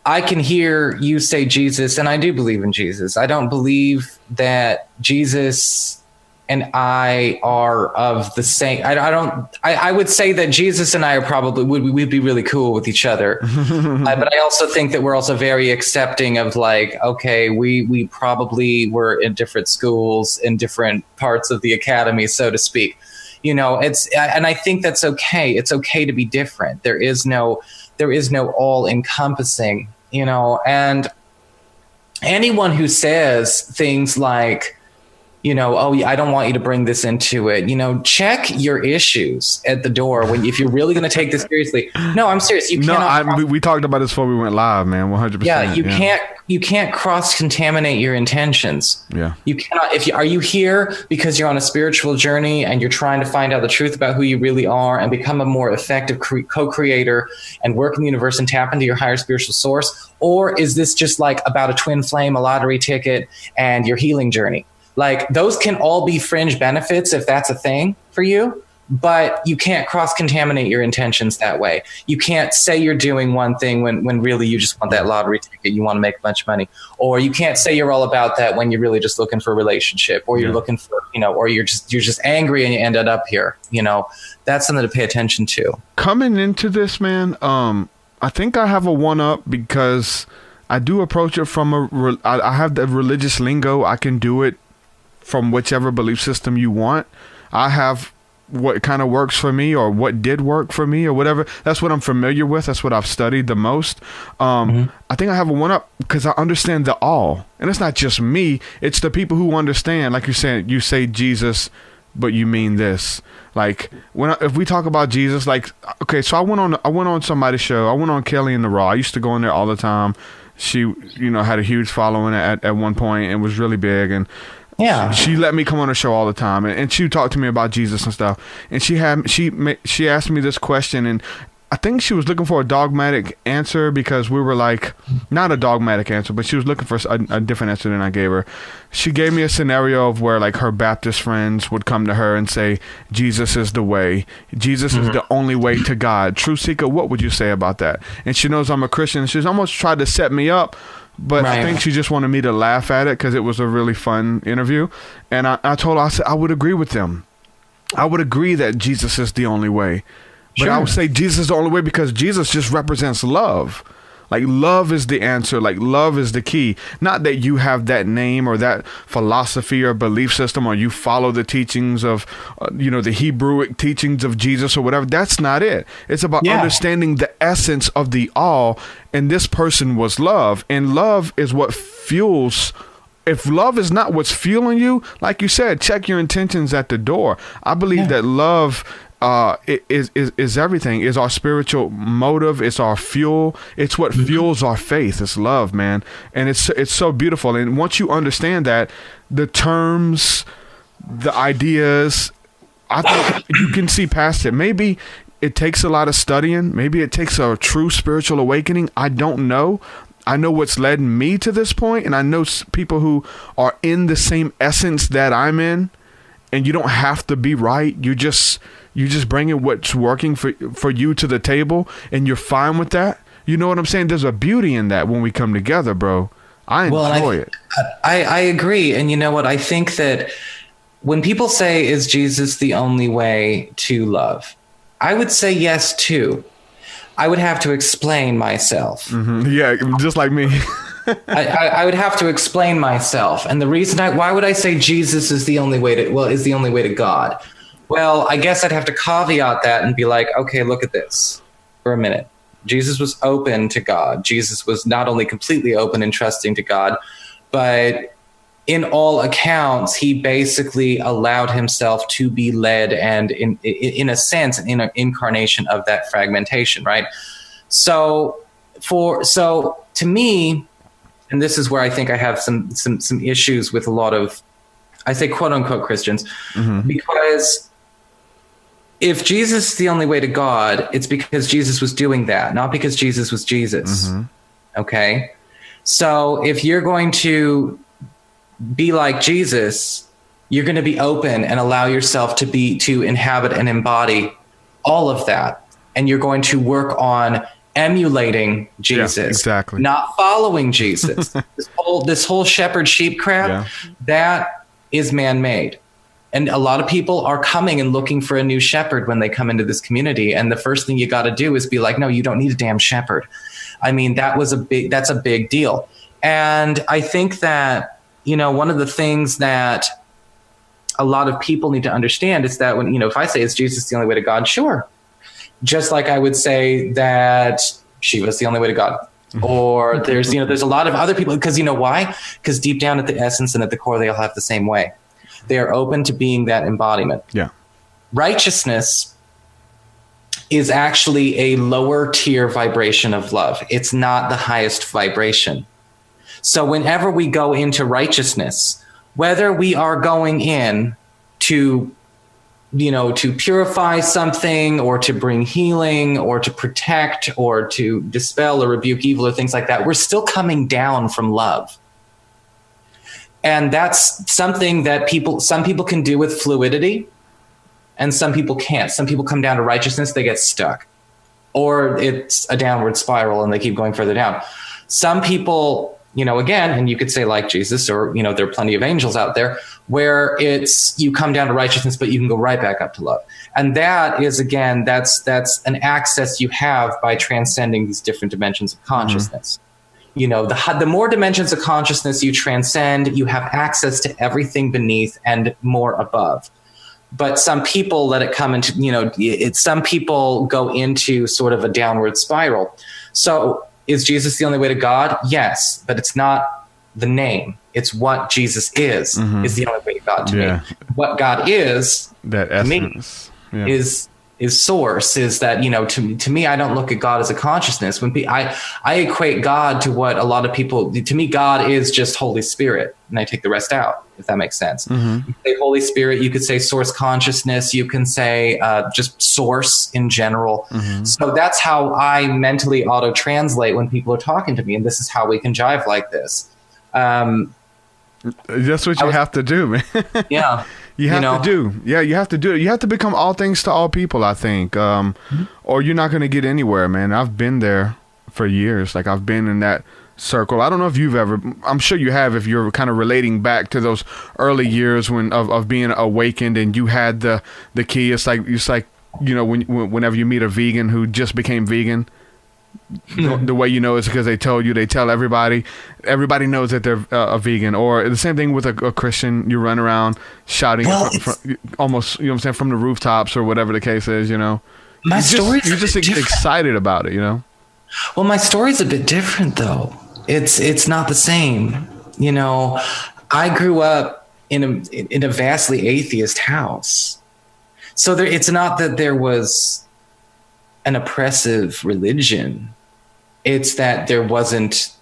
can hear you say Jesus, and I do believe in Jesus. I don't believe that Jesus and I are of the same. I would say that Jesus and I are probably we'd be really cool with each other, but I also think that we're also very accepting of like, okay, we probably were in different schools in different parts of the academy, so to speak. And I think that's okay. It's okay to be different. There is no all encompassing. And anyone who says things like, oh, I don't want you to bring this into it. Check your issues at the door if you're really going to take this seriously. No, I'm serious. You cannot. We talked about this before we went live, man. 100%. Yeah, you can't cross contaminate your intentions. Yeah, you cannot. Are you here because you're on a spiritual journey and you're trying to find out the truth about who you really are and become a more effective co-creator and work in the universe and tap into your higher spiritual source, or is this just like about a twin flame, a lottery ticket, and your healing journey? Like, those can all be fringe benefits if that's a thing for you, but you can't cross-contaminate your intentions that way. You can't say you're doing one thing when really you just want that lottery ticket, you want to make a bunch of money. Or you can't say you're all about that when you're really just looking for a relationship, or you're looking for, or you're just angry and you ended up here. That's something to pay attention to. Coming into this, man, I think I have a one-up because I do approach it from I have the religious lingo. I can do it from whichever belief system you want. I have what kind of works for me or what did work for me or whatever. That's what I'm familiar with. That's what I've studied the most. I think I have a one up because I understand the all. And it's not just me. It's the people who understand. Like you're saying, you say Jesus, but you mean this. Like if we talk about Jesus, like, okay, so I went on somebody's show. I went on Kelly and the Raw. I used to go in there all the time. She, had a huge following at one point and was really big. And yeah, she let me come on her show all the time, and she talked to me about Jesus and stuff. And she asked me this question, and I think she was looking for a dogmatic answer because we were like, not a dogmatic answer, but she was looking for a different answer than I gave her. She gave me a scenario of where like her Baptist friends would come to her and say, Jesus is the way. Jesus is the only way to God. TruthSeekah, what would you say about that? And she knows I'm a Christian. She's almost tried to set me up, but right. I think she just wanted me to laugh at it because it was a really fun interview. And I told her, I said, I would agree with them. I would agree that Jesus is the only way. But sure. I would say Jesus is the only way because Jesus just represents love. Like, love is the answer. Like, love is the key. Not that you have that name or that philosophy or belief system or you follow the teachings of, the Hebrewic teachings of Jesus or whatever. That's not it. It's about understanding the essence of the all. And this person was love. And love is what fuels. If love is not what's fueling you, like you said, check your intentions at the door. I believe that love is everything. Is our spiritual motive. It's our fuel. It's what fuels our faith. It's love, man. And it's so beautiful. And once you understand that, the terms, the ideas, I think you can see past it. Maybe it takes a lot of studying. Maybe it takes a true spiritual awakening. I don't know. I know what's led me to this point, and I know people who are in the same essence that I'm in. And you don't have to be right. You just bringing what's working for you to the table, and you're fine with that. You know what I'm saying? There's a beauty in that when we come together, bro. I enjoy it. I agree. And you know what? I think that when people say, is Jesus the only way to love? I would say yes, too. I would have to explain myself. Yeah, just like me. I would have to explain myself. And the reason why would I say Jesus is the only way to God? Well, I guess I'd have to caveat that and be like, okay, look at this for a minute. Jesus was open to God. Jesus was not only completely open and trusting to God, but in all accounts, he basically allowed himself to be led, and in a sense, in an incarnation of that fragmentation, right? So to me, and this is where I think I have some issues with a lot of, I say quote unquote Christians, because if Jesus is the only way to God, it's because Jesus was doing that, not because Jesus was Jesus. Okay. So if you're going to be like Jesus, you're going to be open and allow yourself to inhabit and embody all of that. And you're going to work on emulating Jesus, not following Jesus. this whole shepherd sheep crap, that is man-made. And a lot of people are coming and looking for a new shepherd when they come into this community. And the first thing you got to do is be like, no, you don't need a damn shepherd. I mean, that's a big deal. And I think that, one of the things that a lot of people need to understand is that when, if I say, is Jesus the only way to God? Sure. Just like I would say that Shiva's the only way to God. Or there's a lot of other people, because why? Because deep down at the essence and at the core, they all have the same way. They are open to being that embodiment. Yeah. Righteousness is actually a lower tier vibration of love. It's not the highest vibration. So whenever we go into righteousness, whether we are going in to purify something or to bring healing or to protect or to dispel or rebuke evil or things like that, we're still coming down from love. And that's something that some people can do with fluidity and some people can't. Some people come down to righteousness, they get stuck, or it's a downward spiral and they keep going further down. Some people, again, and you could say like Jesus, or, there are plenty of angels out there where it's, you come down to righteousness, but you can go right back up to love. And that is, again, that's an access you have by transcending these different dimensions of consciousness. The more dimensions of consciousness you transcend, you have access to everything beneath and more above. But some people let it come into, some people go into sort of a downward spiral. So is Jesus the only way to God? Yes, but it's not the name. It's what Jesus is the only way to God to me. What God is, that essence, to me, is source, is that, to me, I don't look at God as a consciousness. When I equate God to what a lot of people, to me, God is just Holy Spirit, and I take the rest out, if that makes sense. You could say Holy Spirit, you could say source consciousness, you can say just source in general. So that's how I mentally auto-translate when people are talking to me, and this is how we can jive like this. That's what you have to do, man. Yeah. You have to do. Yeah, you have to do it. You have to become all things to all people, I think. Or you're not going to get anywhere, man. I've been there for years. Like, I've been in that circle. I don't know if you've ever, I'm sure you have, if you're kind of relating back to those early years of being awakened and you had the key. It's like, whenever you meet a vegan who just became vegan, the way is because they tell everybody knows that they're a vegan. Or the same thing with a Christian. You run around shouting almost, from the rooftops or whatever the case is, My story's you're just excited about it, Well, my story's a bit different though. It's not the same. I grew up in a vastly atheist house. So it's not that there was an oppressive religion. It's that there wasn't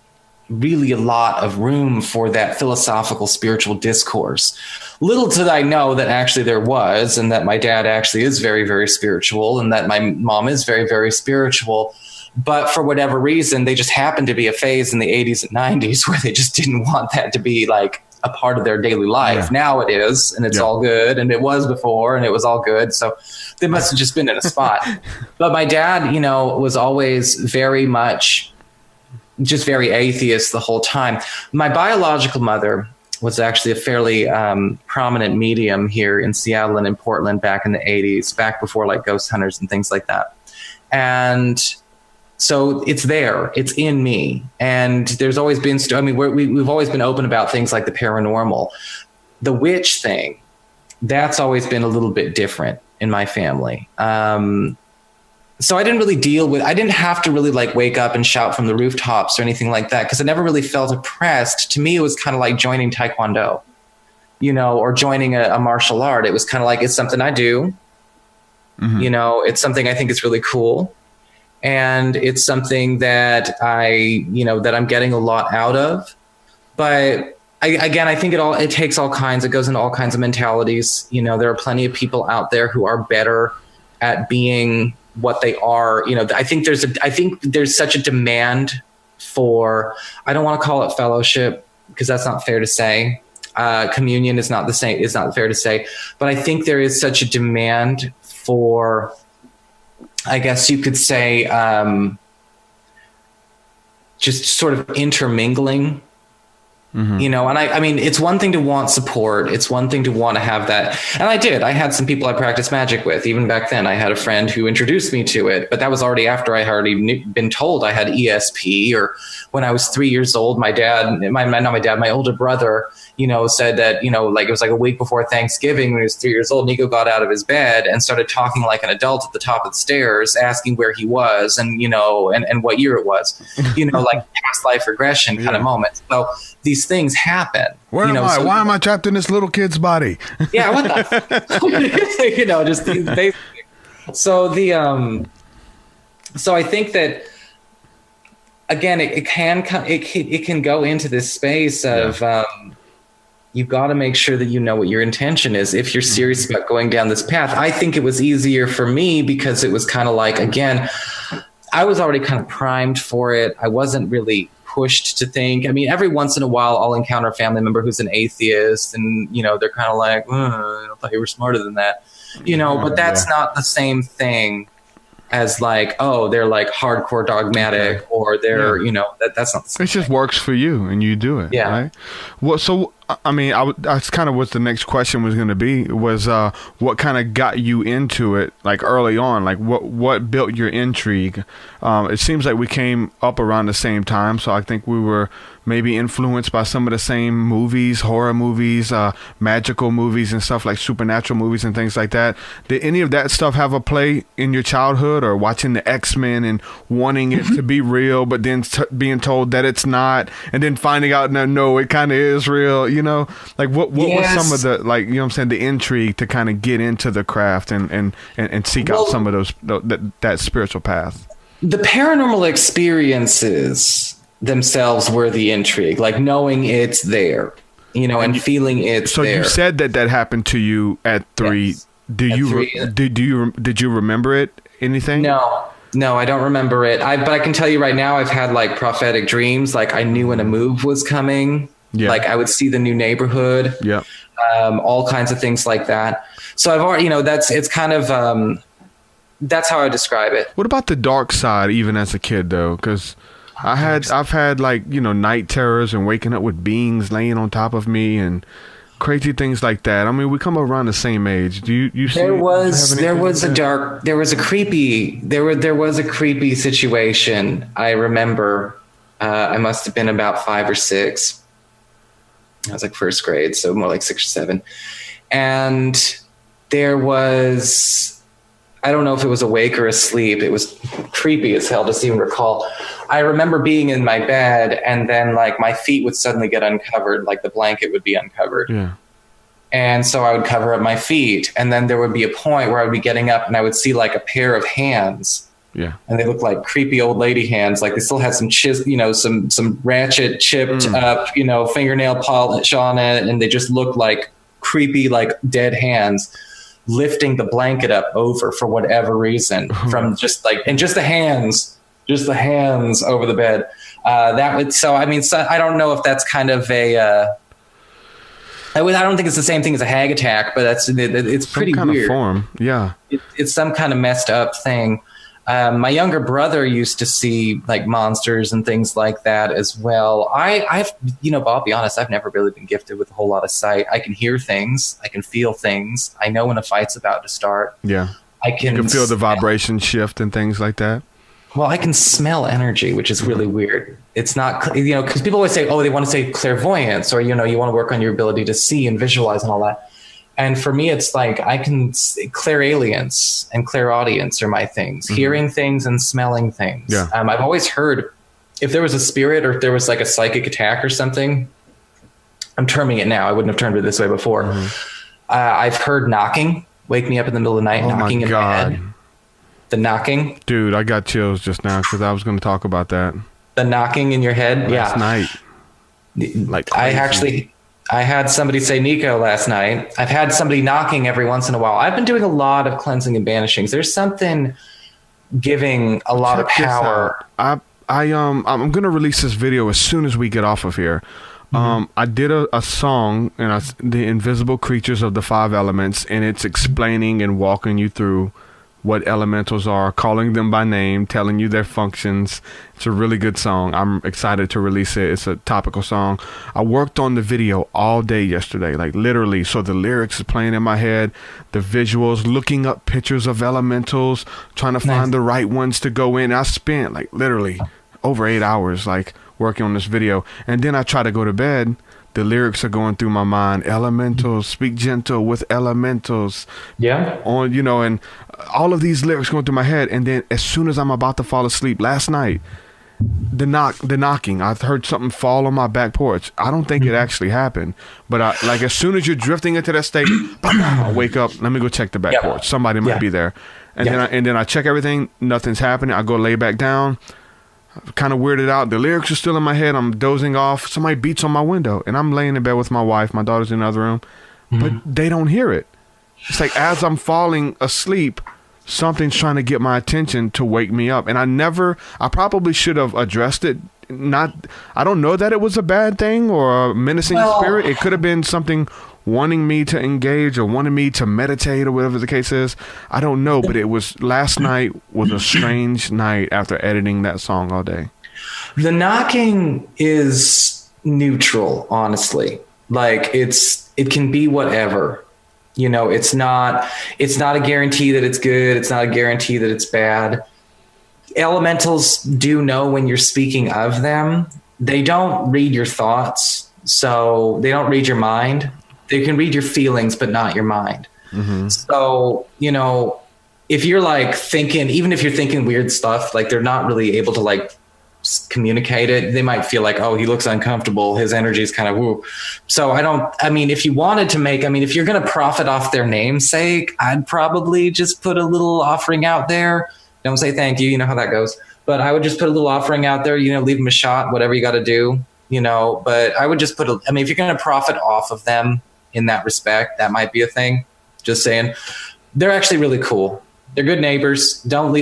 really a lot of room for that philosophical spiritual discourse. Little did I know that actually there was, and that my dad actually is very, very spiritual, and that my mom is very, very spiritual. But for whatever reason, they just happened to be a phase in the 80s and 90s where they just didn't want that to be like a part of their daily life. Yeah. Now it is, and it's all good, and it was before, and it was all good. So they must have just been in a spot. But my dad, was always very much just very atheist the whole time. My biological mother was actually a fairly prominent medium here in Seattle and in Portland back in the 80s, back before like ghost hunters and things like that. And so it's there, it's in me. And there's always been, we've always been open about things like the paranormal. The witch thing, that's always been a little bit different in my family. so I didn't have to really like wake up and shout from the rooftops or anything like that, because I never really felt oppressed. To me, it was kind of like joining Taekwondo, or joining a martial art. It was kind of like, it's something I do, it's something I think is really cool. And it's something that that I'm getting a lot out of. But I think it takes all kinds, it goes into all kinds of mentalities. There are plenty of people out there who are better at being what they are. I think there's such a demand for, I don't want to call it fellowship, because that's not fair to say. Communion is not fair to say, but I think there is such a demand for, I guess you could say, just sort of intermingling, and I mean, it's one thing to want support. It's one thing to want to have that. And I had some people I practiced magic with. Even back then, I had a friend who introduced me to it, but that was already after I had already been told I had ESP. Or when I was 3 years old, my older brother, said that, like it was like a week before Thanksgiving when he was 3 years old, Nico got out of his bed and started talking like an adult at the top of the stairs, asking where he was and, and what year it was, like past life regression kind of moment. So these things happen. Where am I? Why am I trapped in this little kid's body? Yeah, what the just these basic. So so I think that, again, it can go into this space of you've got to make sure that you know what your intention is if you're serious about going down this path. I think it was easier for me because it was kind of like, again, I was already kind of primed for it. I wasn't really pushed to think. I mean, every once in a while I'll encounter a family member who's an atheist and, they're kind of like, I thought you were smarter than that, but that's not the same thing as like, oh, they're like hardcore dogmatic or they're, that's not the same thing. It just works for you and you do it. Yeah. Right? Well, so, I mean, that's kind of what the next question was going to be was what kind of got you into it like early on? Like what built your intrigue? It seems like we came up around the same time. So I think we were maybe influenced by some of the same movies, horror movies, magical movies and stuff like supernatural movies and things like that. Did any of that stuff have a play in your childhood or watching the X-Men and wanting it to be real, but then being told that it's not and then finding out, no, it kind of is real, like what was some of the, like, what I'm saying, the intrigue to kind of get into the craft and seek out some of those, that spiritual path? The paranormal experiences themselves were the intrigue, like knowing it's there, and feeling it's so there. You said that happened to you at 3. Yes. Did you remember it? Anything? No, I don't remember it. But I can tell you right now, I've had like prophetic dreams. Like I knew when a move was coming. Yeah. Like I would see the new neighborhood. Yeah. All kinds of things like that. So I've already, it's kind of, that's how I describe it. What about the dark side, even as a kid though? Because I've had like, night terrors and waking up with beings laying on top of me and crazy things like that. I mean, we come around the same age. Do you see? There was a creepy situation. I remember, I must have been about 5 or 6. I was like first grade, so more like 6 or 7. And there was, I don't know if it was awake or asleep. It was creepy as hell to even recall. I remember being in my bed and then like my feet would suddenly get uncovered, like the blanket would be uncovered. Yeah. And so I would cover up my feet. And then there would be a point where I would be getting up and I would see like a pair of hands. Yeah. And they looked like creepy old lady hands. Like they still had some some ratchet chipped up, fingernail polish on it. And they just looked like creepy, like dead hands lifting the blanket up over for whatever reason from just the hands over the bed. I don't know if that's kind of I don't think it's the same thing as a hag attack, but it's pretty some kind weird. Of form. Yeah. It's some kind of messed up thing. My younger brother used to see like monsters and things like that as well. I've I'll be honest, I've never really been gifted with a whole lot of sight. I can hear things. I can feel things. I know when a fight's about to start. Yeah. You can feel the vibration shift and things like that. Well, I can smell energy, which is really weird. It's not, because people always say, oh, they want to say clairvoyance or, you want to work on your ability to see and visualize and all that. And for me, it's like clairalience and clairaudience are my things, hearing things and smelling things. Yeah. I've always heard if there was a spirit or if there was like a psychic attack or something, I'm terming it now. I wouldn't have termed it this way before. I've heard knocking, wake me up in the middle of the night, knocking in my head. The knocking. Dude, I got chills just now because I was going to talk about that. The knocking in your head? Last night. Like crazy. I had somebody say Nico last night. I've had somebody knocking every once in a while. I've been doing a lot of cleansing and banishings. There's something giving a lot of power. I'm going to release this video as soon as we get off of here. I did a song, and the invisible creatures of the 5 elements, and it's explaining and walking you through what elementals are, calling them by name, telling you their functions. It's a really good song. I'm excited to release it. It's a topical song. I worked on the video all day yesterday, like literally. So the lyrics is playing in my head, the visuals, looking up pictures of elementals, trying to find the right ones to go in. I spent like literally over 8 hours like working on this video. And then I try to go to bed. The lyrics are going through my mind. Elementals, speak gentle with elementals. Yeah. On, you know, and all of these lyrics going through my head. And then as soon as I'm about to fall asleep last night, the knocking, I heard something fall on my back porch. I don't think it actually happened, but like as soon as you're drifting into that state, I wake up. Let me go check the back porch. Somebody might be there. And then I check everything. Nothing's happening. I go lay back down. Kind of weirded out. The lyrics are still in my head. I'm dozing off. Somebody beats on my window, and I'm laying in bed with my wife. My daughter's in the other room, but they don't hear it. It's like as I'm falling asleep, something's trying to get my attention to wake me up. And I probably should have addressed it. I don't know that it was a bad thing or a menacing spirit. It could have been something wanting me to engage or wanting me to meditate or whatever the case is. I don't know, but it was last night was a strange night after editing that song all day. The knocking is neutral, honestly. Like it can be whatever. You know, it's not a guarantee that it's good. It's not a guarantee that it's bad. Elementals do know when you're speaking of them. They don't read your thoughts, so they don't read your mind. They can read your feelings, but not your mind. So, you know, if you're like thinking, even if you're thinking weird stuff, like they're not really able to like communicate it. They might feel like, oh, he looks uncomfortable. His energy is kind of woo. So if you wanted to if you're going to profit off their namesake, I'd probably just put a little offering out there. Don't say thank you. You know how that goes. But I would just put a little offering out there, you know, leave them a shot, whatever you got to do, you know. But I would just put if you're going to profit off of them in that respect, that might be a thing. Just saying. They're actually really cool. They're good neighbors. I don't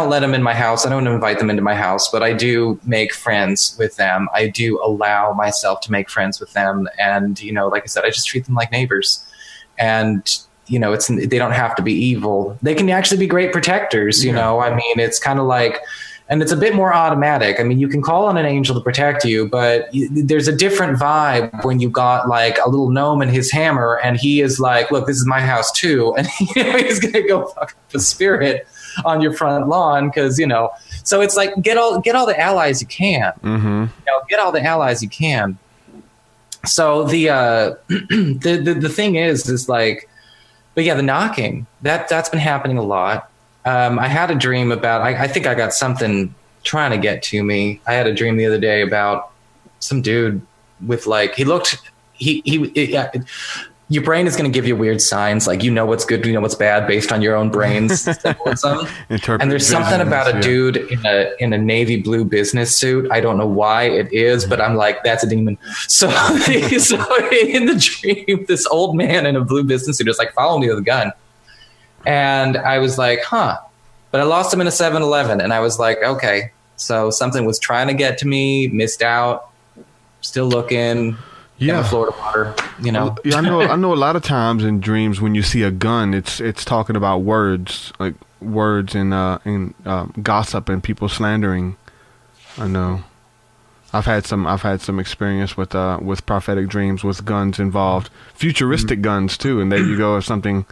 let them in my house. I don't invite them into my house, but I do make friends with them. I do allow myself to make friends with them. And, you know, like I said, I just treat them like neighbors. And, you know, they don't have to be evil. They can actually be great protectors. You know, I mean, it's kind of like, and it's a bit more automatic. I mean, you can call on an angel to protect you, but there's a different vibe when you got like a little gnome and his hammer, and he is like, look, this is my house too. And you know, he's going to go fuck up a spirit on your front lawn. Cause you know, so it's like, get all the allies you can, you know, get all the allies you can. So the thing is like, but yeah, the knocking that's been happening a lot. I had a dream about, I think I got something trying to get to me. I had a dream the other day about some dude with like, your brain is going to give you weird signs. Like, you know what's good, you know what's bad based on your own brain's symbolism. And there's something about a dude in a navy blue business suit. I don't know why it is, but I'm like, that's a demon. So in the dream, this old man in a blue business suit is like, follow me with a gun. And I was like, but I lost him in a 7-Eleven. And I was like, okay, so something was trying to get to me, missed out, still looking. Yeah, Florida water, you know. Yeah, I know. A lot of times in dreams, when you see a gun, it's talking about words, like words and gossip and people slandering. I know. I've had some experience with prophetic dreams with guns involved, futuristic guns too. And there you go, if something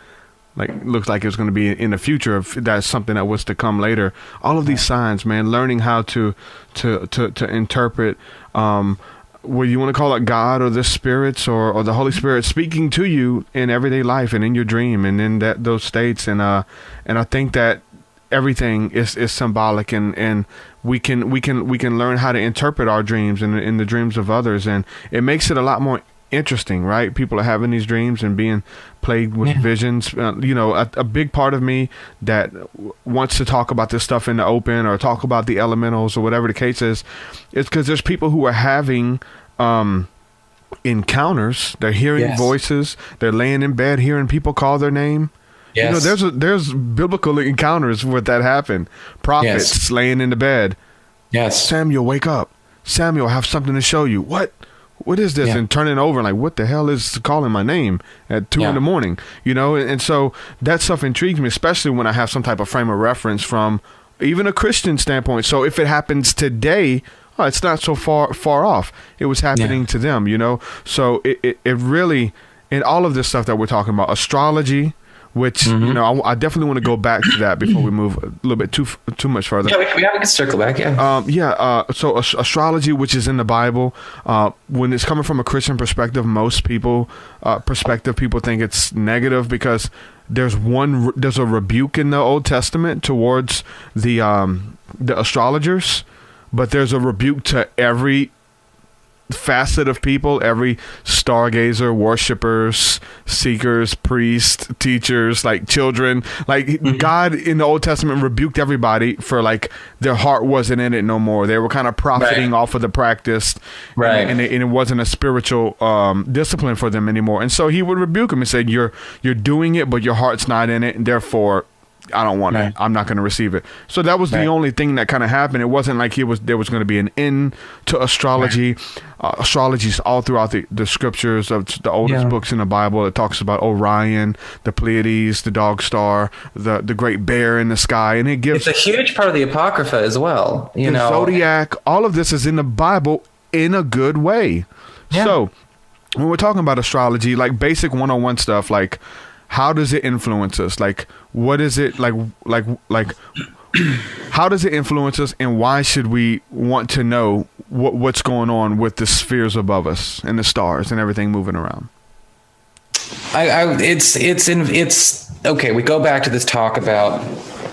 like looks like it's going to be in the future, if that's something that was to come later. All of these signs, man, learning how to interpret. what you want to call it, God or the spirits or the Holy Spirit speaking to you in everyday life and in your dream and in those states. And I think that everything is symbolic, and we can learn how to interpret our dreams and in the dreams of others, and it makes it a lot more interesting, right? People are having these dreams and being plagued with visions. A big part of me that wants to talk about this stuff in the open or talk about the elementals or whatever the case is because there's people who are having encounters. They're hearing voices. They're laying in bed hearing people call their name. Yes. There's biblical encounters where that happened. Prophets laying in the bed. Yes. Samuel, wake up. Samuel, I have something to show you. What is this? And turning over like, what the hell is calling my name at 2 a.m? And so that stuff intrigues me, especially when I have some type of frame of reference from even a Christian standpoint. So if it happens today, it's not so far off. It was happening to them, So it really, in all of this stuff that we're talking about, astrology, which I definitely want to go back to that before we move a little bit too much further. Yeah, we can circle back. So astrology, which is in the Bible, when it's coming from a Christian perspective, most people think it's negative because there's a rebuke in the Old Testament towards the astrologers, but there's a rebuke to every facet of people, every stargazer, worshipers, seekers, priests, teachers, like children. Like God in the Old Testament rebuked everybody for like their heart wasn't in it no more. They were kind of profiting off of the practice, and it wasn't a spiritual discipline for them anymore. And so he would rebuke them and say, "You're doing it, but your heart's not in it, and therefore I don't want it. I'm not going to receive it." So that was the only thing that kind of happened. It wasn't like there was going to be an end to astrology. Astrology is all throughout the scriptures of the oldest books in the Bible. It talks about Orion, the Pleiades, the dog star, the great bear in the sky, and it gives. It's a huge part of the Apocrypha as well. The zodiac. All of this is in the Bible in a good way. Yeah. So when we're talking about astrology, like basic 101 stuff, like how does it influence us? Like, what is it like? How does it influence us, and why should we want to know what's going on with the spheres above us and the stars and everything moving around? It's okay. We go back to this talk about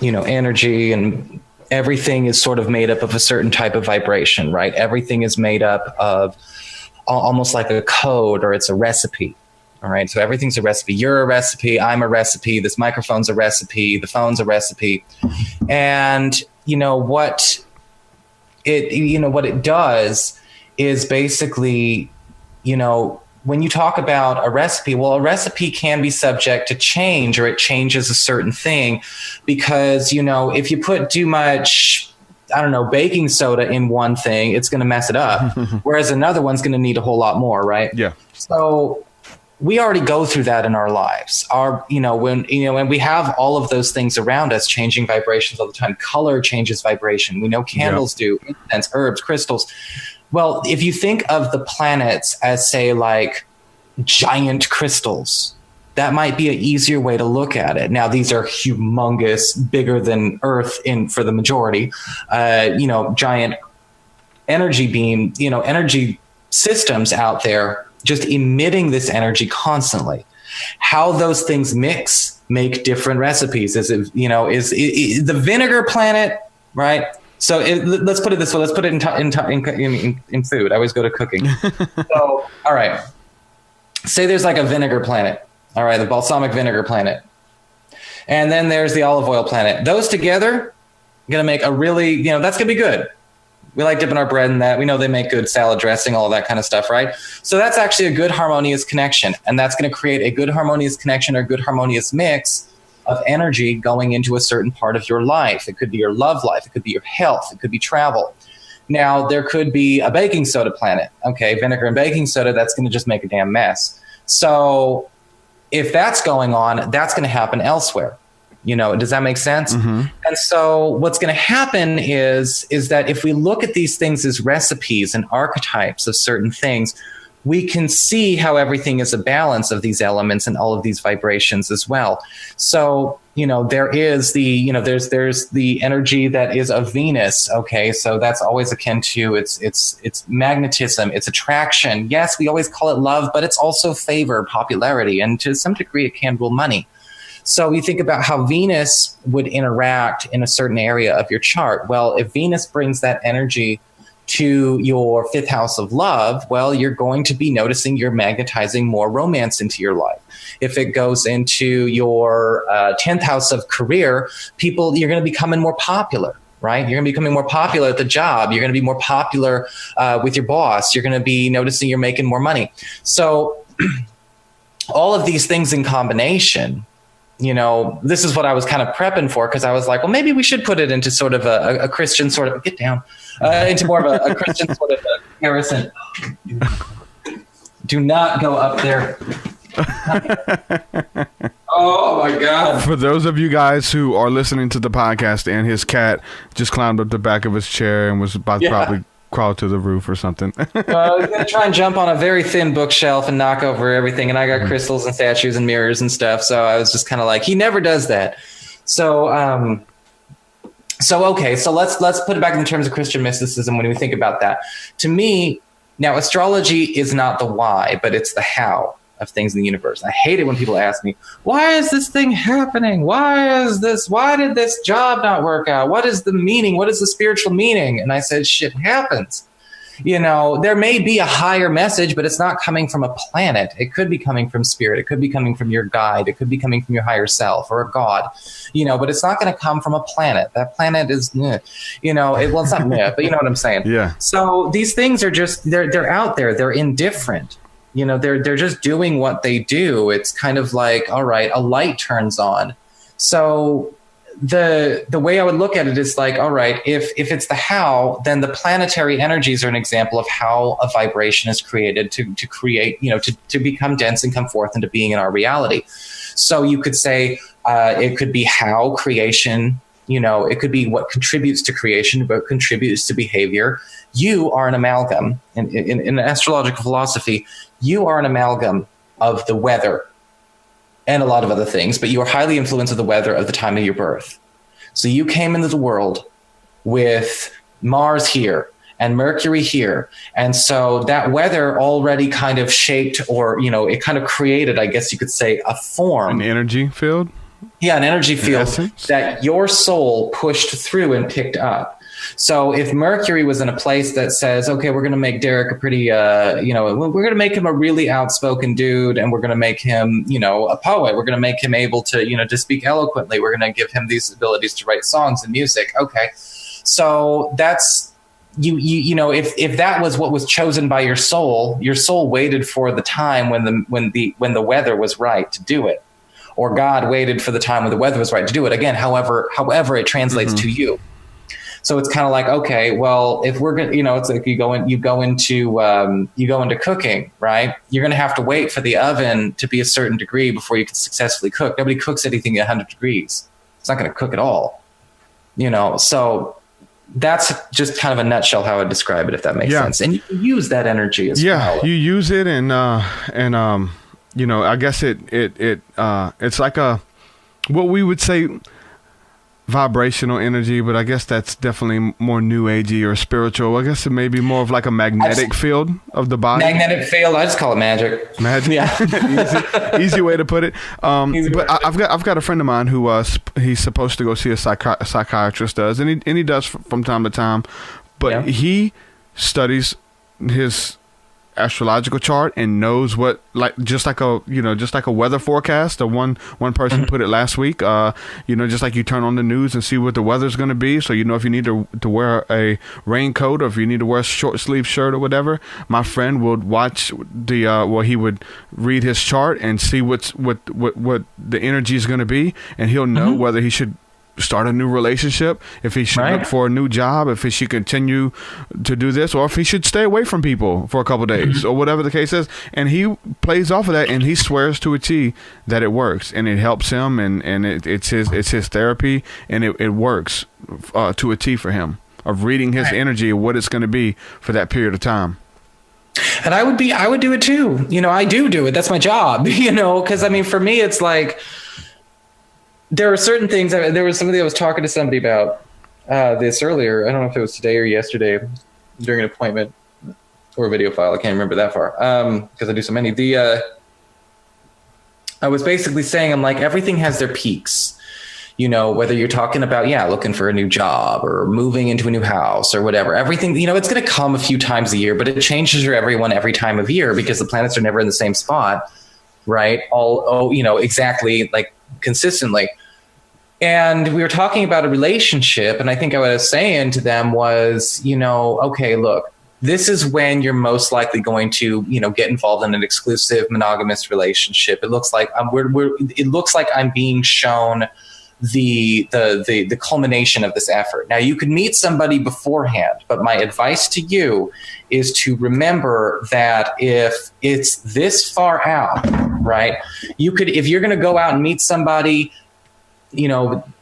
energy, and everything is sort of made up of a certain type of vibration, right? Everything is made up of almost like a code, or it's a recipe. All right. So everything's a recipe. You're a recipe. I'm a recipe. This microphone's a recipe. The phone's a recipe. And what it does is basically, when you talk about a recipe, well, a recipe can be subject to change, or it changes a certain thing because, if you put too much, baking soda in one thing, it's going to mess it up. Whereas another one's going to need a whole lot more. Right. Yeah. So we already go through that in our lives. When we have all of those things around us changing vibrations all the time. Color changes vibration. We know candles do, incense, herbs, crystals. Well, if you think of the planets as, say, like giant crystals, that might be an easier way to look at it. Now, these are humongous, bigger than Earth for the majority, giant energy beam, energy systems out there just emitting this energy constantly. How those things make different recipes. Is the vinegar planet, right? So let's put it this way. Let's put it in food. I always go to cooking. So, all right. Say there's like a vinegar planet. All right, the balsamic vinegar planet. And then there's the olive oil planet. Those together are going to make a really, that's going to be good. We like dipping our bread in that. We know they make good salad dressing, all of that kind of stuff, right? So that's actually a good harmonious connection. And that's going to create a good harmonious connection or good harmonious mix of energy going into a certain part of your life. It could be your love life. It could be your health. It could be travel. Now, there could be a baking soda planet. Okay, vinegar and baking soda, that's going to just make a damn mess. So if that's going on, that's going to happen elsewhere. Does that make sense? Mm-hmm. And so what's going to happen is that if we look at these things as recipes and archetypes of certain things, we can see how everything is a balance of these elements and all of these vibrations as well. So, there is the, there's the energy that is of Venus. Okay. So that's always akin to it's magnetism, it's attraction. Yes, we always call it love, but it's also favor, popularity, and to some degree it can rule money. So you think about how Venus would interact in a certain area of your chart. Well, if Venus brings that energy to your 5th house of love, well, you're going to be noticing you're magnetizing more romance into your life. If it goes into your 10th house of career, you're going to be becoming more popular, right? You're going to be becoming more popular at the job. You're going to be more popular with your boss. You're going to be noticing you're making more money. So all of these things in combination, this is what I was kind of prepping for, because I was like, well, maybe we should put it into sort of a Christian sort of, get down, into more of a Christian sort of a comparison. Do not go up there. Oh my God. For those of you guys who are listening to the podcast, and his cat just climbed up the back of his chair and was about to probably crawl to the roof or something. He's going to try and jump on a very thin bookshelf and knock over everything. And I got crystals and statues and mirrors and stuff. So I was just kind of like, he never does that. So, okay. So let's put it back in terms of Christian mysticism when we think about that. To me, now astrology is not the why, but it's the how of things in the universe. I hate it when people ask me, why is this thing happening? Why did this job not work out? What is the meaning? What is the spiritual meaning? And I said, shit happens. There may be a higher message, but it's not coming from a planet. It could be coming from spirit. It could be coming from your guide. It could be coming from your higher self or a god, but it's not going to come from a planet. That planet is, well, it's not meh, but you know what I'm saying? Yeah. So these things are just, they're out there. They're indifferent. They're just doing what they do. It's kind of like, all right, a light turns on. So the way I would look at it is like, all right, if it's the how, then the planetary energies are an example of how a vibration is created to create, to become dense and come forth into being in our reality. So you could say it could be how creation, it could be what contributes to creation, what contributes to behavior. You are an amalgam. In astrological philosophy, you are an amalgam of the weather and a lot of other things, but you are highly influenced of the weather of the time of your birth. So you came into the world with Mars here and Mercury here. And so that weather already kind of shaped, or, it kind of created, I guess you could say, a form. An energy field? Yeah, an energy field that your soul pushed through and picked up. So if Mercury was in a place that says, okay, we're going to make Derek a pretty, we're going to make him a really outspoken dude, and we're going to make him, a poet. We're going to make him able to, to speak eloquently. We're going to give him these abilities to write songs and music. Okay. So that's, if that was what was chosen by your soul waited for the time when the weather was right to do it, or God waited for the time when the weather was right to do it. Again, however it translates to you. So it's kind of like, okay, well, if we're going to, it's like you go into cooking, right? You're going to have to wait for the oven to be a certain degree before you can successfully cook. Nobody cooks anything at 100 degrees. It's not going to cook at all, so that's just kind of a nutshell how I would describe it, if that makes sense. And you can use that energy as well. Yeah, you use it, and I guess it's like what we would say vibrational energy, but I guess that's definitely more new agey or spiritual. I guess it may be more of like a magnetic field of the body. Magnetic field. I just call it magic. Magic. Yeah. easy way to put it. But I've got a friend of mine who he's supposed to go see a psychiatrist does, and he does from time to time, but he studies his astrological chart and knows what, just like a weather forecast. One person put it last week, just like you turn on the news and see what the weather's going to be, so if you need to wear a raincoat, or if you need to wear a short sleeve shirt or whatever. My friend would watch he would read his chart and see what the energy is going to be, and he'll know whether he should start a new relationship, if he should look for a new job, if he should continue to do this, or if he should stay away from people for a couple of days, or whatever the case is. And he plays off of that, and he swears to a T that it works, and it helps him, and it's his therapy, and it works to a T for him, of reading his energy, what it's going to be for that period of time. And I would do it too. I do it. That's my job, because I mean, for me, it's like, there are certain things. There was somebody I was talking to somebody about this earlier. I don't know if it was today or yesterday during an appointment or a video file. I can't remember that far because I do so many. I was basically saying, I'm like, everything has their peaks. Whether you're talking about, looking for a new job or moving into a new house or whatever, everything, it's going to come a few times a year, but it changes for everyone every time of year because the planets are never in the same spot, right? Exactly, like consistently. And we were talking about a relationship. And I think what I was saying to them was, okay, look, this is when you're most likely going to, get involved in an exclusive monogamous relationship. It looks like I'm being shown the culmination of this effort. Now, you could meet somebody beforehand, but my advice to you is to remember that if it's this far out, right, if you're going to go out and meet somebody,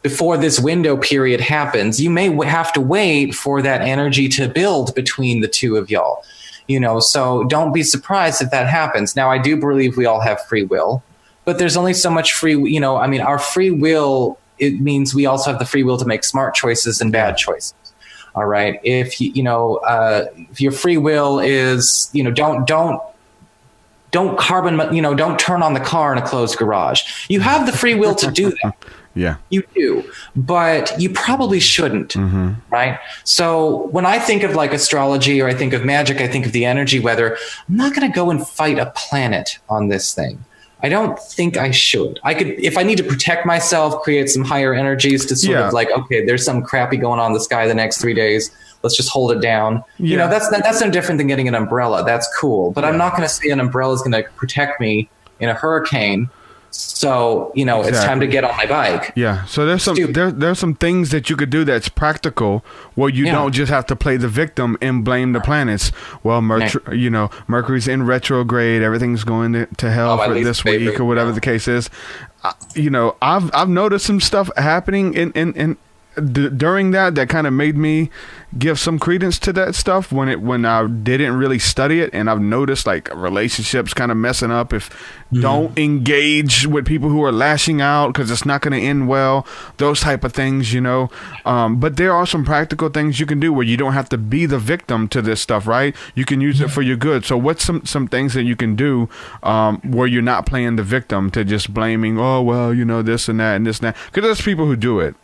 before this window period happens, you may have to wait for that energy to build between the two of y'all, so don't be surprised if that happens. Now, I do believe we all have free will, but there's only so much our free will, it means we also have the free will to make smart choices and bad choices. All right. If if your free will is, don't don't turn on the car in a closed garage. You have the free will to do that. Yeah, you do, but you probably shouldn't. Mm-hmm. Right. So when I think of like astrology or I think of magic, I think of the energy weather. I'm not going to go and fight a planet on this thing. I don't think I should. I could, if I need to protect myself, create some higher energies to sort of like, okay, there's some crappy going on in the sky the next 3 days. Let's just hold it down. Yeah. That's no different than getting an umbrella. That's cool. But I'm not going to say an umbrella is going to protect me in a hurricane. So, exactly. It's time to get on my bike. Yeah. So there's some things that you could do that's practical where you don't just have to play the victim and blame the planets. Well, Mercury's in retrograde. Everything's going to hell for this week or whatever the case is. I've noticed some stuff happening in during that kind of made me give some credence to that stuff when I didn't really study it, and I've noticed like relationships kind of messing up if don't engage with people who are lashing out because it's not going to end well, those type of things, but there are some practical things you can do where you don't have to be the victim to this stuff, right? You can use it for your good. So what's some things that you can do where you're not playing the victim to just blaming, this and that and this and that, because there's people who do it,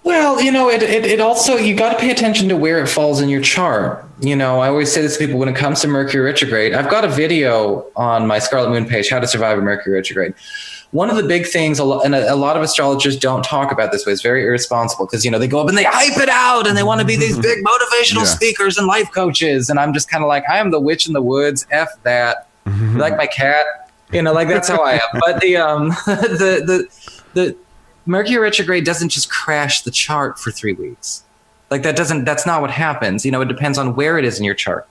Well, it also, you got to pay attention to where it falls in your chart. I always say this to people when it comes to Mercury retrograde. I've got a video on my Scarlet Moon page, How to Survive a Mercury Retrograde. One of the big things, and a lot of astrologers don't talk about this way, it's very irresponsible because, they go up and they hype it out and they want to be these big motivational speakers and life coaches. And I'm just kind of like, I am the witch in the woods. F that. You like my cat? That's how I am. But the Mercury retrograde doesn't just crash the chart for 3 weeks. That's not what happens. It depends on where it is in your chart,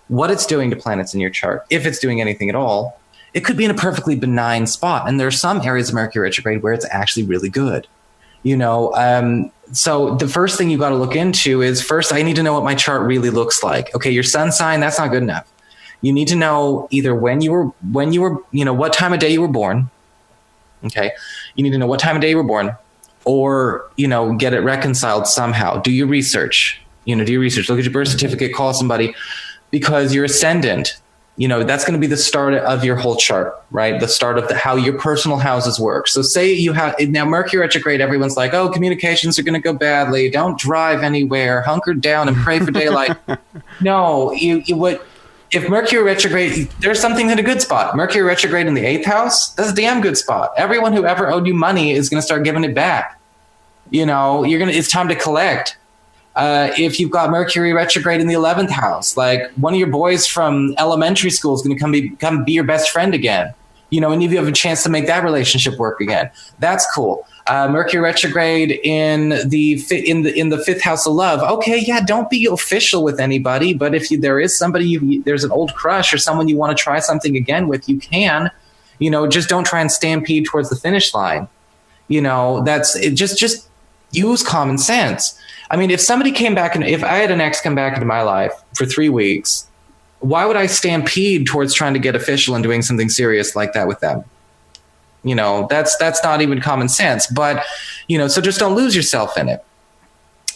what it's doing to planets in your chart, if it's doing anything at all. It could be in a perfectly benign spot. And there are some areas of Mercury retrograde where it's actually really good. So the first thing you got to look into is first, I need to know what my chart really looks like. Okay. Your sun sign, that's not good enough. You need to know either when you were, what time of day you were born. Okay. You need to know what time of day you were born or, get it reconciled somehow. Do your research, look at your birth certificate, call somebody, because your ascendant, that's going to be the start of your whole chart, right? The start of how your personal houses work. So say you have now Mercury retrograde, everyone's like, oh, communications are going to go badly. Don't drive anywhere, hunker down and pray for daylight. No, you would. If Mercury retrograde, there's something in a good spot. Mercury retrograde in the 8th house, that's a damn good spot. Everyone who ever owed you money is going to start giving it back. It's time to collect. If you've got Mercury retrograde in the 11th house, like one of your boys from elementary school is going to come be your best friend again. And you have a chance to make that relationship work again. That's cool. Mercury retrograde in the 5th house of love. Okay, yeah, don't be official with anybody, but if there is somebody, there's an old crush or someone you want to try something again with, you can. Just don't try and stampede towards the finish line. That's it. Just use common sense. I mean, if somebody came back and if I had an ex come back into my life for 3 weeks, why would I stampede towards trying to get official and doing something serious like that with them? That's not even common sense. But, so just don't lose yourself in it.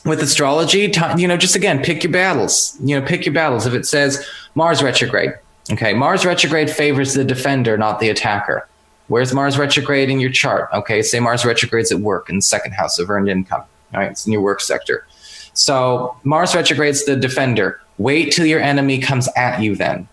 With astrology, just again, pick your battles. Pick your battles. If it says Mars retrograde, okay, Mars retrograde favors the defender, not the attacker. Where's Mars retrograde in your chart? Okay, say Mars retrograde's at work in the second house of earned income. All right, it's in your work sector. So Mars retrograde's the defender. Wait till your enemy comes at you then.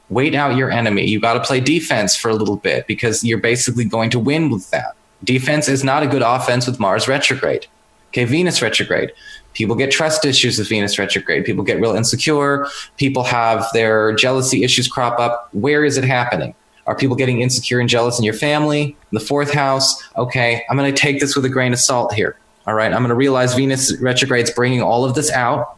Wait out your enemy. You got to play defense for a little bit because you're basically going to win with that. Defense is not a good offense with Mars retrograde. Okay, Venus retrograde. People get trust issues with Venus retrograde. People get real insecure. People have their jealousy issues crop up. Where is it happening? Are people getting insecure and jealous in your family? In the fourth house? Okay, I'm going to take this with a grain of salt here. All right, I'm going to realize Venus retrograde's bringing all of this out.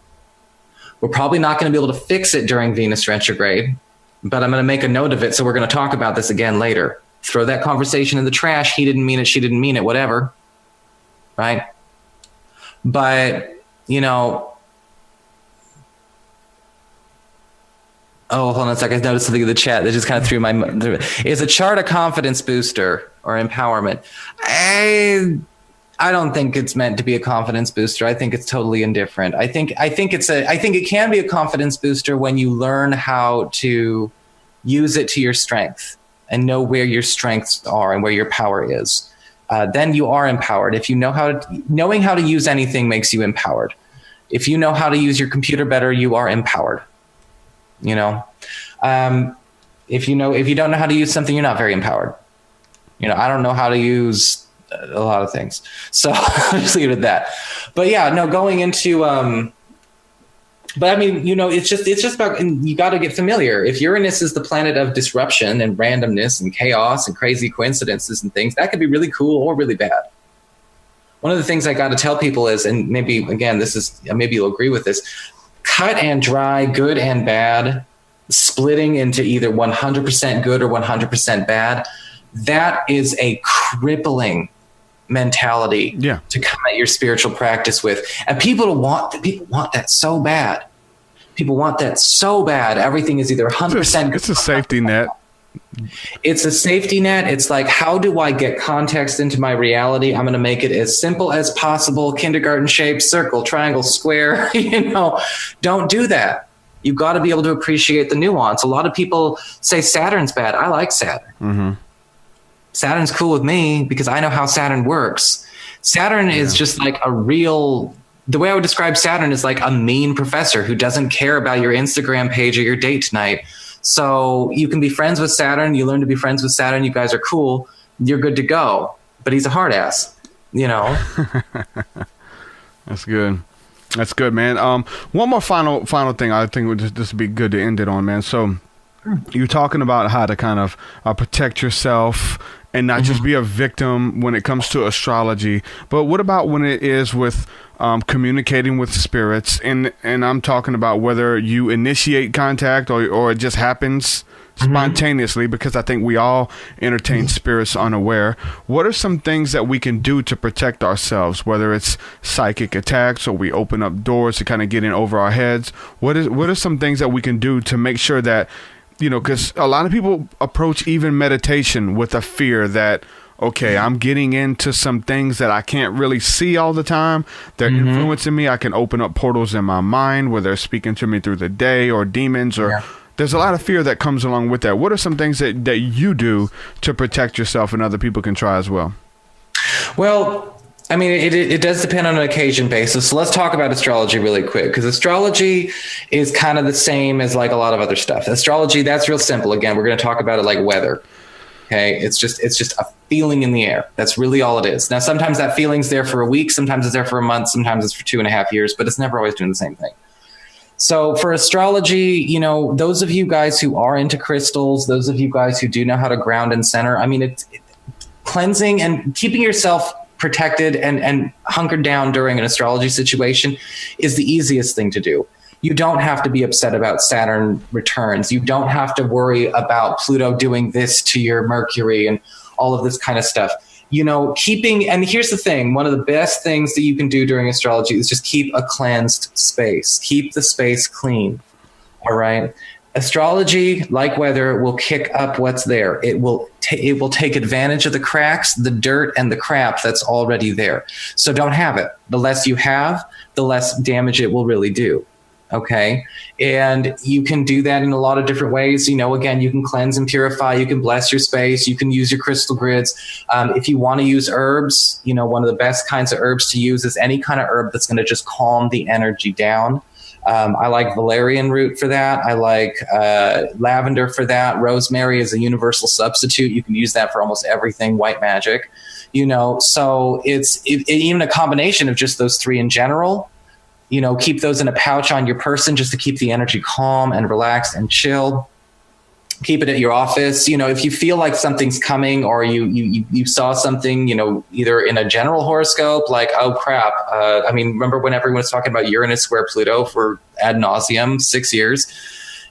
We're probably not going to be able to fix it during Venus retrograde, but I'm going to make a note of it. So we're going to talk about this again later. Throw that conversation in the trash. He didn't mean it. She didn't mean it. Whatever. Right? But, oh, hold on a second. I noticed something in the chat that just kind of threw my... Is a chart a confidence booster or empowerment? I don't think it's meant to be a confidence booster. I think it's totally indifferent. I think it can be a confidence booster when you learn how to use it to your strength and know where your strengths are and where your power is. Then you are empowered. If you know knowing how to use anything makes you empowered. If you know how to use your computer better, you are empowered. If you don't know how to use something, you're not very empowered. I don't know how to use a lot of things, so I'll just leave it at that. But yeah, no, going into but I mean, it's just about, and you got to get familiar. If Uranus is the planet of disruption and randomness and chaos and crazy coincidences and things, that could be really cool or really bad. One of the things I got to tell people is, and maybe again, maybe you'll agree with this, cut and dry, good and bad, splitting into either 100% good or 100% bad. That is a crippling mentality to come at your spiritual practice with. And people want that so bad. People want that so bad. Everything is either 100% it's a safety net. It's a safety net. It's like, how do I get context into my reality? I'm going to make it as simple as possible. Kindergarten shape, circle, triangle, square. Don't do that. You've got to be able to appreciate the nuance. A lot of people say Saturn's bad. I like Saturn. Mm-hmm. Saturn's cool with me because I know how Saturn works. Saturn is just like the way I would describe Saturn is like a mean professor who doesn't care about your Instagram page or your date tonight. So you can be friends with Saturn. You learn to be friends with Saturn. You guys are cool. You're good to go. But he's a hard ass, That's good. That's good, man. One more final thing I think would just be good to end it on, man. So you're talking about how to kind of protect yourself and not just be a victim when it comes to astrology. But what about when it is with communicating with spirits? And I'm talking about whether you initiate contact or it just happens spontaneously, because I think we all entertain spirits unaware. What are some things that we can do to protect ourselves, whether it's psychic attacks or we open up doors to kind of get in over our heads? What are some things that we can do to make sure that, because a lot of people approach even meditation with a fear that, okay, I'm getting into some things that I can't really see all the time. They're influencing me. I can open up portals in my mind where they're speaking to me through the day, or demons, or there's a lot of fear that comes along with that. What are some things that you do to protect yourself and other people can try as well? Well, I mean, it does depend on an occasion basis. So let's talk about astrology really quick, because astrology is kind of the same as like a lot of other stuff. Astrology, that's real simple. Again, we're going to talk about it like weather. Okay, it's just a feeling in the air. That's really all it is. Now, sometimes that feeling's there for a week, sometimes it's there for a month, sometimes it's for 2.5 years, but it's never always doing the same thing. So for astrology, those of you guys who are into crystals, those of you guys who do know how to ground and center, I mean, it's cleansing and keeping yourself protected and hunkered down during an astrology situation is the easiest thing to do. You don't have to be upset about Saturn returns. You don't have to worry about Pluto doing this to your Mercury and all of this kind of stuff. And here's the thing, one of the best things that you can do during astrology is just keep a cleansed space. Keep the space clean. All right. Astrology, like weather, will kick up what's there. It will take advantage of the cracks, the dirt, and the crap that's already there. So don't have it. The less you have, the less damage it will really do. Okay. And you can do that in a lot of different ways. Again, you can cleanse and purify. You can bless your space. You can use your crystal grids. If you want to use herbs, one of the best kinds of herbs to use is any kind of herb that's going to just calm the energy down. I like valerian root for that. I like lavender for that. Rosemary is a universal substitute. You can use that for almost everything, white magic. So it's even a combination of just those three in general. Keep those in a pouch on your person just to keep the energy calm and relaxed and chill. Keep it at your office. If you feel like something's coming or you saw something, either in a general horoscope, like, oh crap. Remember when everyone was talking about Uranus square Pluto for ad nauseum, 6 years?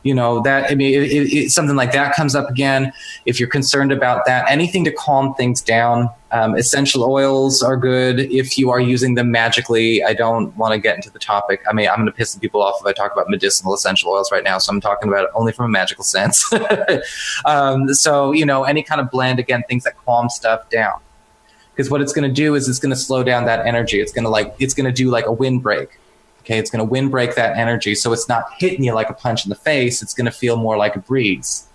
If something like that comes up again, if you're concerned about that, anything to calm things down. Essential oils are good if you are using them magically. I don't want to get into the topic. I'm going to piss some people off if I talk about medicinal essential oils right now. So I'm talking about it only from a magical sense. So, any kind of blend, again, things that calm stuff down. Because what it's going to do is it's going to slow down that energy. It's going to do like a windbreak. Okay, it's going to windbreak that energy. So it's not hitting you like a punch in the face. It's going to feel more like a breeze.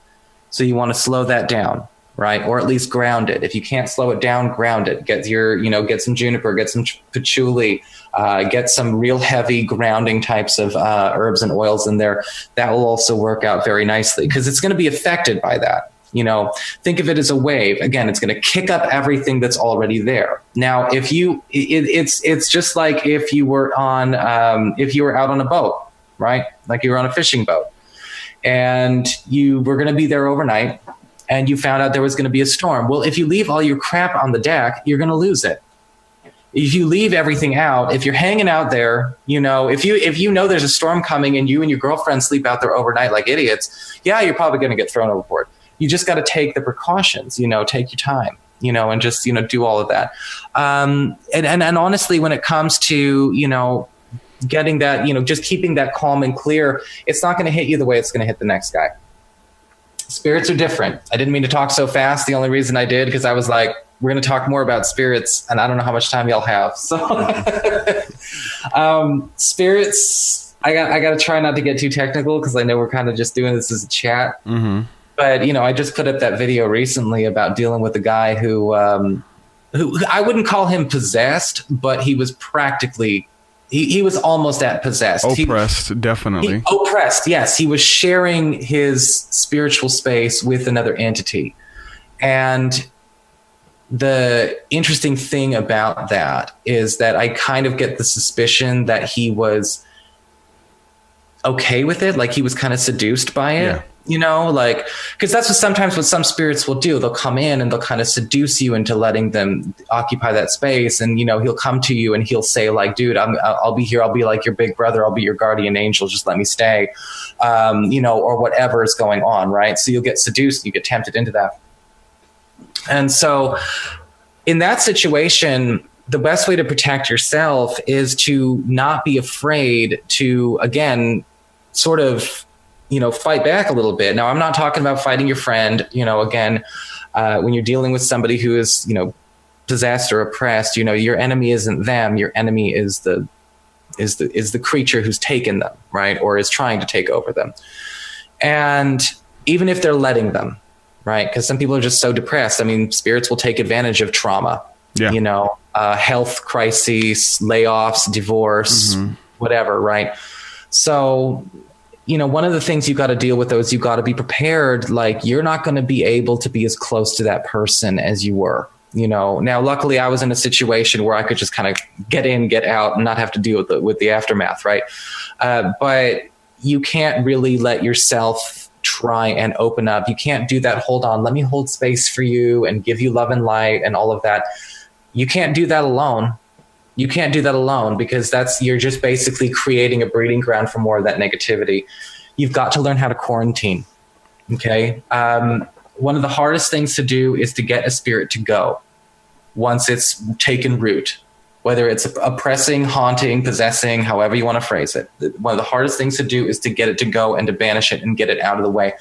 So you want to slow that down, right? Or at least ground it. If you can't slow it down, ground it. Get some juniper, get some patchouli, get some real heavy grounding types of herbs and oils in there. That will also work out very nicely because it's going to be affected by that. Think of it as a wave. Again, it's going to kick up everything that's already there. Now, it's just like if you were out on a boat, right? Like you were on a fishing boat and you were going to be there overnight and you found out there was going to be a storm. Well, if you leave all your crap on the deck, you're going to lose it. If you leave everything out, if you're hanging out there, if you know there's a storm coming and you and your girlfriend sleep out there overnight like idiots, yeah, you're probably going to get thrown overboard. You just got to take the precautions, take your time, and just, do all of that. And honestly, when it comes to, getting that, just keeping that calm and clear, it's not going to hit you the way it's going to hit the next guy. Spirits are different. I didn't mean to talk so fast. The only reason I did, because I was like, we're going to talk more about spirits and I don't know how much time y'all have. So spirits, I got to try not to get too technical because I know we're kind of just doing this as a chat. Mm-hmm. But, I just put up that video recently about dealing with a guy who I wouldn't call him possessed, but he was practically, he was almost at possessed. Oppressed, definitely. Oppressed, yes. He was sharing his spiritual space with another entity. And the interesting thing about that is that I kind of get the suspicion that he was okay with it. Like he was kind of seduced by it. Yeah. Because that's sometimes what some spirits will do. They'll come in and they'll kind of seduce you into letting them occupy that space. And, he'll come to you and he'll say like, dude, I'll be here. I'll be like your big brother. I'll be your guardian angel. Just let me stay, or whatever is going on. Right. So you'll get seduced. You get tempted into that. And so in that situation, the best way to protect yourself is to not be afraid to, again, sort of, fight back a little bit. Now, I'm not talking about fighting your friend, again, when you're dealing with somebody who is, possessed or oppressed, your enemy isn't them. Your enemy is the creature who's taken them, right? Or is trying to take over them. And even if they're letting them, right? Because some people are just so depressed. I mean, spirits will take advantage of trauma, health crises, layoffs, divorce, whatever, right? So, one of the things you got to deal with those, you got to be prepared. Like you're not going to be able to be as close to that person as you were, Now, luckily I was in a situation where I could just kind of get in, get out and not have to deal with the aftermath. Right. But you can't really let yourself try and open up. You can't do that. Hold on. Let me hold space for you and give you love and light and all of that. You can't do that alone. You can't do that alone because you're just basically creating a breeding ground for more of that negativity. You've got to learn how to quarantine. Okay. One of the hardest things to do is to get a spirit to go once it's taken root. whether it's oppressing, haunting, possessing, however you want to phrase it. One of the hardest things to do is to get it to go and to banish it and get it out of the way.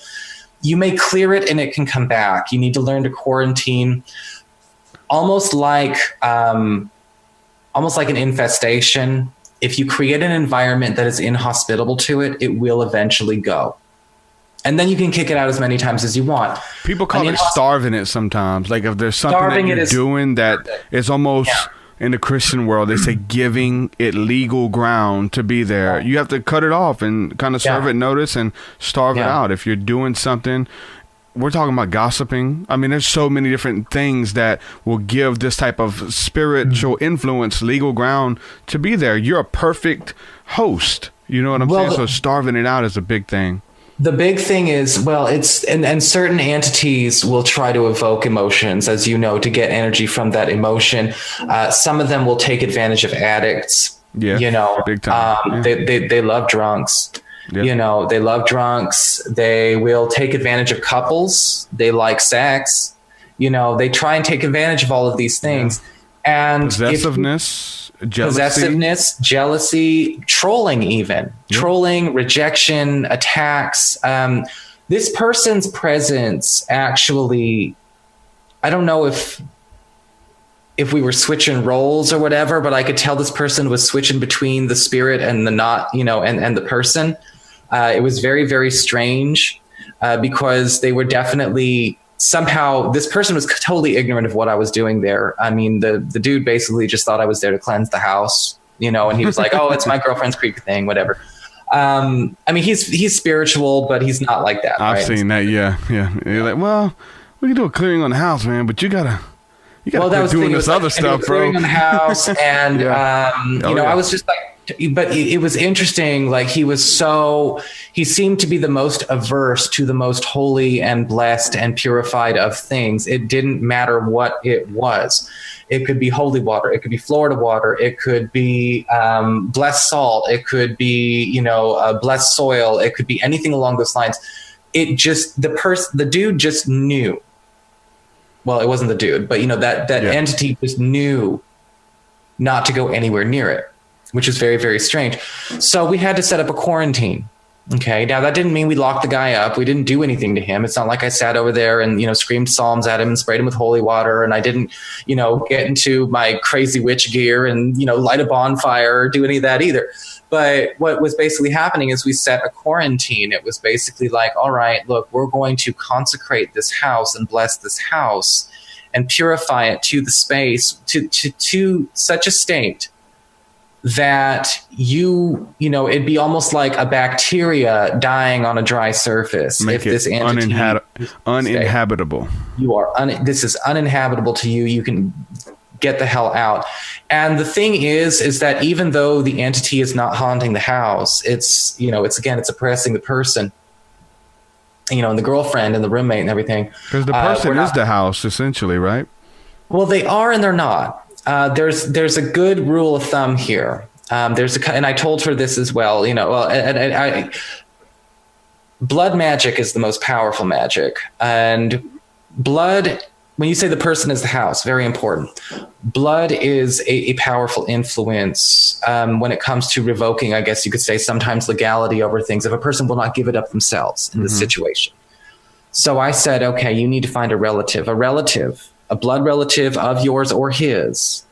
You may clear it and it can come back. You need to learn to quarantine, almost like an infestation. If you create an environment that is inhospitable to it, it will eventually go. And then you can kick it out as many times as you want. People call it starving it sometimes. Like if there's something that you're doing that is almost... In the Christian world, they say giving it legal ground to be there. You have to cut it off and kind of serve it notice and starve it out. If you're doing something, we're talking about gossiping. I mean, there's so many different things that will give this type of spiritual influence legal ground to be there. You're a perfect host. You know what I'm saying? So starving it out is a big thing. The big thing is, well, it's and certain entities will try to evoke emotions, as you know, to get energy from that emotion. Some of them will take advantage of addicts. Yeah, you know, big time. They love drunks. Yeah. You know, they love drunks. They will take advantage of couples. They like sex. You know, they try and take advantage of all of these things. Yeah. And jealousy, trolling, even trolling, rejection, attacks. This person's presence actually, I don't know if we were switching roles or whatever, but I could tell this person was switching between the spirit and the not, you know, and the person. It was very, very strange because they were definitely somehow, this person was totally ignorant of what I was doing there. I mean, the dude basically just thought I was there to cleanse the house, you know, and he was like, oh, it's my girlfriend's creek thing, whatever. I mean, he's spiritual, but he's not like that. I've seen that. Yeah. You're like, well, we can do a clearing on the house, man, but you gotta quit doing this other stuff, bro. Clearing on the house, and you know, I was just like, but it was interesting. Like he seemed to be the most averse to the most holy and blessed and purified of things. It didn't matter what it was. It could be holy water. It could be Florida water. It could be blessed salt. It could be, you know, blessed soil. It could be anything along those lines. It just, the dude just knew. Well, it wasn't the dude, but you know, that entity just knew not to go anywhere near it, which is very, very strange. So we had to set up a quarantine. Okay. Now that didn't mean we locked the guy up. We didn't do anything to him. It's not like I sat over there and, you know, screamed psalms at him and sprayed him with holy water. And I didn't, you know, get into my crazy witch gear and, you know, light a bonfire or do any of that either. But what was basically happening is we set a quarantine. It was basically like, all right, look, we're going to consecrate this house and bless this house and purify it to the space to such a state that you know, it'd be almost like a bacteria dying on a dry surface. Make if this entity uninhabitable. This is uninhabitable to you. You can get the hell out. And the thing is that even though the entity is not haunting the house, it's, you know, it's oppressing the person, you know, and the girlfriend and the roommate and everything. Because the person is the house, essentially, right? Well, they are and they're not. There's a good rule of thumb here. And I told her this as well, you know, blood magic is the most powerful magic. And blood, when you say the person is the house, very important. Blood is a powerful influence when it comes to revoking, I guess you could say, sometimes legality over things if a person will not give it up themselves in this situation. So I said, okay, you need to find a relative, a blood relative of yours or his.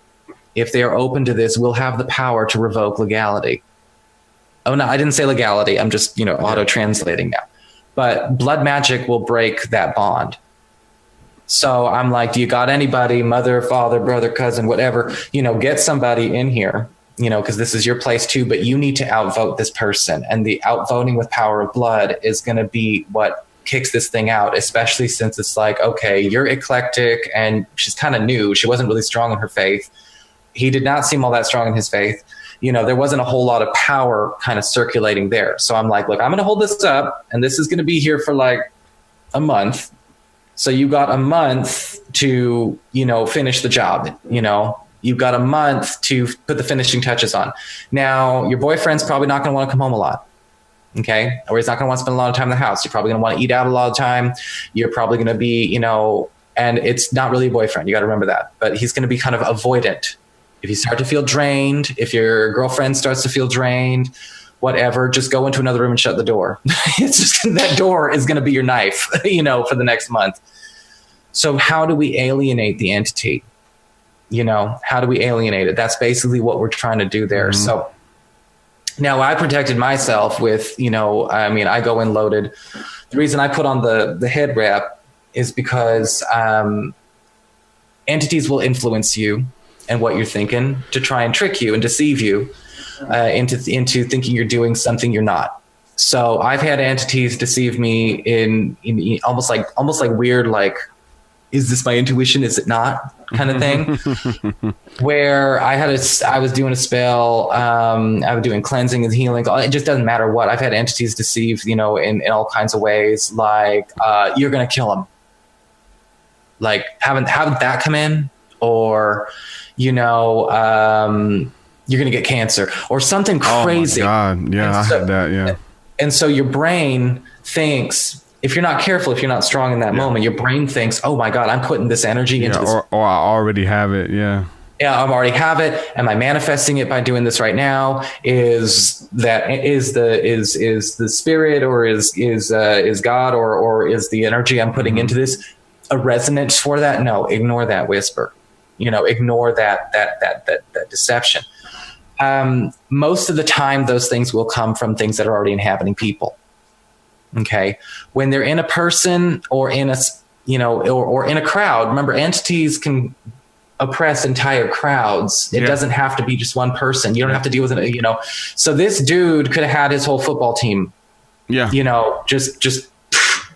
If they are open to this, will have the power to revoke legality. Oh, no, I didn't say legality. I'm just, you know, auto-translating now. But blood magic will break that bond. So I'm like, do you got anybody, mother, father, brother, cousin, whatever, you know, get somebody in here, you know, because this is your place too, but you need to outvote this person. And the outvoting with power of blood is going to be what kicks this thing out, especially since it's like, okay, you're eclectic and she's kind of new. She wasn't really strong in her faith. He did not seem all that strong in his faith. You know, there wasn't a whole lot of power kind of circulating there. So I'm like, look, I'm going to hold this up and this is going to be here for like a month. So you got a month to, you know, finish the job, you know, you've got a month to put the finishing touches on. Now, your boyfriend's probably not going to want to come home a lot. Okay. Or he's not going to want to spend a lot of time in the house. You're probably going to want to eat out a lot of time. You're probably going to be, you know, and it's not really a boyfriend. You got to remember that, but he's going to be kind of avoidant. If you start to feel drained, if your girlfriend starts to feel drained, whatever, just go into another room and shut the door. It's just that door is going to be your knife, for the next month. So how do we alienate the entity? How do we alienate it? That's basically what we're trying to do there. Mm-hmm. So now I protected myself with, I go in loaded. The reason I put on the head wrap is because entities will influence you and what you're thinking to try and trick you and deceive you into thinking you're doing something you're not. So I've had entities deceive me in almost like weird, like, is this my intuition? Is it not? Kind of thing. Where I was doing a spell, I was doing cleansing and healing. It just doesn't matter what. I've had entities deceive, in all kinds of ways. Like, you're going to kill him. Like, haven't that come in? Or, you're going to get cancer or something crazy. Oh my God. Yeah, I had that. Yeah. And so your brain thinks, if you're not careful, if you're not strong in that moment, your brain thinks, oh my God, I'm putting this energy into this. Or I already have it. Yeah. Yeah, I already have it. Am I manifesting it by doing this right now? Is the spirit, or is God, or is the energy I'm putting into this a resonance for that? No, ignore that whisper. Ignore that deception. Most of the time, those things will come from things that are already inhabiting people. Okay. When they're in a person or in or in a crowd, remember, entities can oppress entire crowds. It doesn't have to be just one person. You don't have to deal with it, So this dude could have had his whole football team. Yeah. Just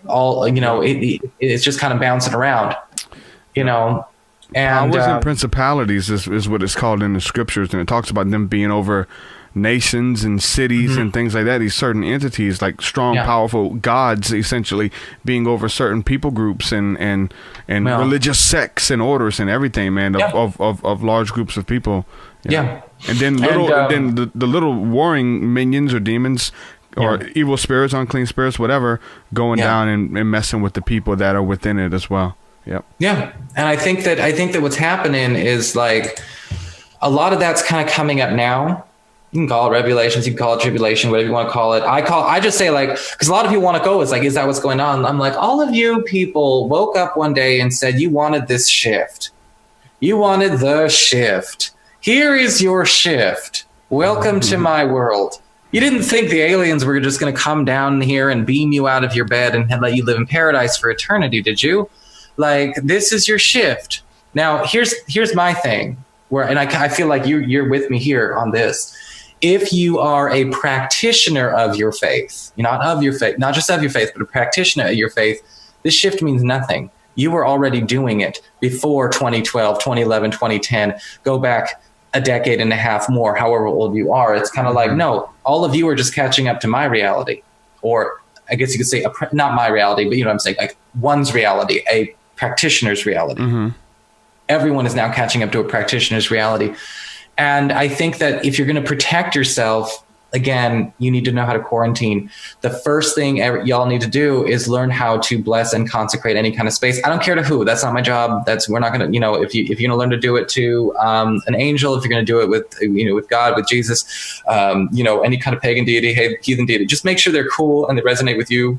all, it's just kind of bouncing around, And powers and principalities is what it's called in the scriptures, and it talks about them being over nations and cities and things like that. These certain entities, like strong, powerful gods, essentially being over certain people groups and religious sects and orders and everything, man, of large groups of people. Yeah. And then the little warring minions or demons or evil spirits, unclean spirits, whatever, going down and messing with the people that are within it as well. Yep. Yeah. And I think that what's happening is, like, a lot of that's kind of coming up now. You can call it revelations, you can call it tribulation, whatever you want to call it. I just say, like, because a lot of people want to go, it's like, is that what's going on? I'm like, all of you people woke up one day and said you wanted this shift. You wanted the shift. Here is your shift. Welcome to my world. You didn't think the aliens were just going to come down here and beam you out of your bed and let you live in paradise for eternity, did you? Like, this is your shift. Now, here's my thing, and I feel like you're with me here on this. If you are a practitioner of your faith, not just of your faith, but a practitioner of your faith, this shift means nothing. You were already doing it before 2012, 2011, 2010. Go back a decade and a half more, however old you are. It's kind of like, no, all of you are just catching up to my reality. Or I guess you could say, not my reality, but you know what I'm saying, like one's reality, a practitioner's reality. Mm-hmm. Everyone is now catching up to a practitioner's reality. And I think that if you're going to protect yourself, again, you need to know how to quarantine. The first thing y'all need to do is learn how to bless and consecrate any kind of space. I don't care to who. That's not my job. We're not going to, if you're going to learn to do it to an angel, if you're going to do it with, with God, with Jesus, any kind of pagan deity, heathen deity, just make sure they're cool and they resonate with you.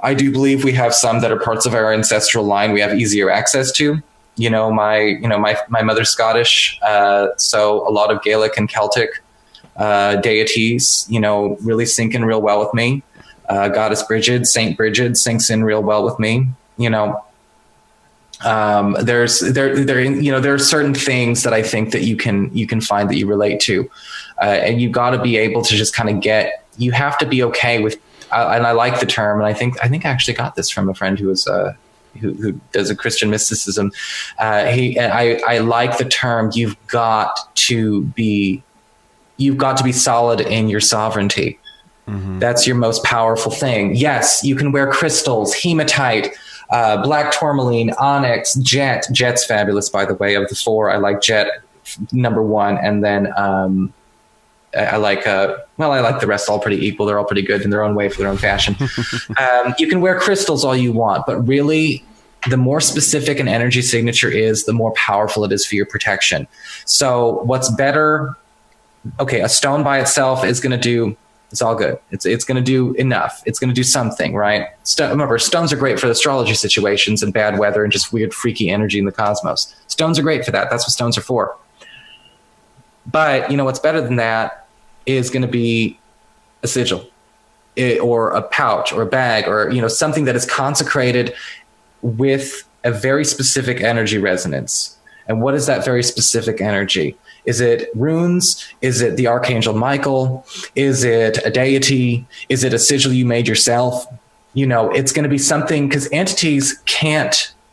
I do believe we have some that are parts of our ancestral line we have easier access to. My mother's Scottish, so a lot of Gaelic and Celtic deities, really sink in real well with me. Goddess Bridget, Saint Bridget sinks in real well with me. There are certain things that I think that you can find that you relate to, and you've got to be able to just kind of you have to be okay with. And I like the term, and I think I actually got this from a friend who was who does a Christian mysticism. I like the term. You've got to be solid in your sovereignty. Mm-hmm. That's your most powerful thing. Yes, you can wear crystals, hematite, black tourmaline, onyx, jet. Jet's fabulous, by the way. Of the four, I like jet number one, and then I like the rest all pretty equal. They're all pretty good in their own way for their own fashion. You can wear crystals all you want, but really the more specific an energy signature is, the more powerful it is for your protection. So what's better? Okay, a stone by itself is going to do, it's all good. It's going to do enough. It's going to do something, right? Remember, stones are great for astrology situations and bad weather and just weird, freaky energy in the cosmos. Stones are great for that. That's what stones are for. But, what's better than that is going to be a sigil or a pouch or a bag or, something that is consecrated with a very specific energy resonance. And what is that very specific energy? Is it runes? Is it the Archangel Michael? Is it a deity? Is it a sigil you made yourself? It's going to be something, because entities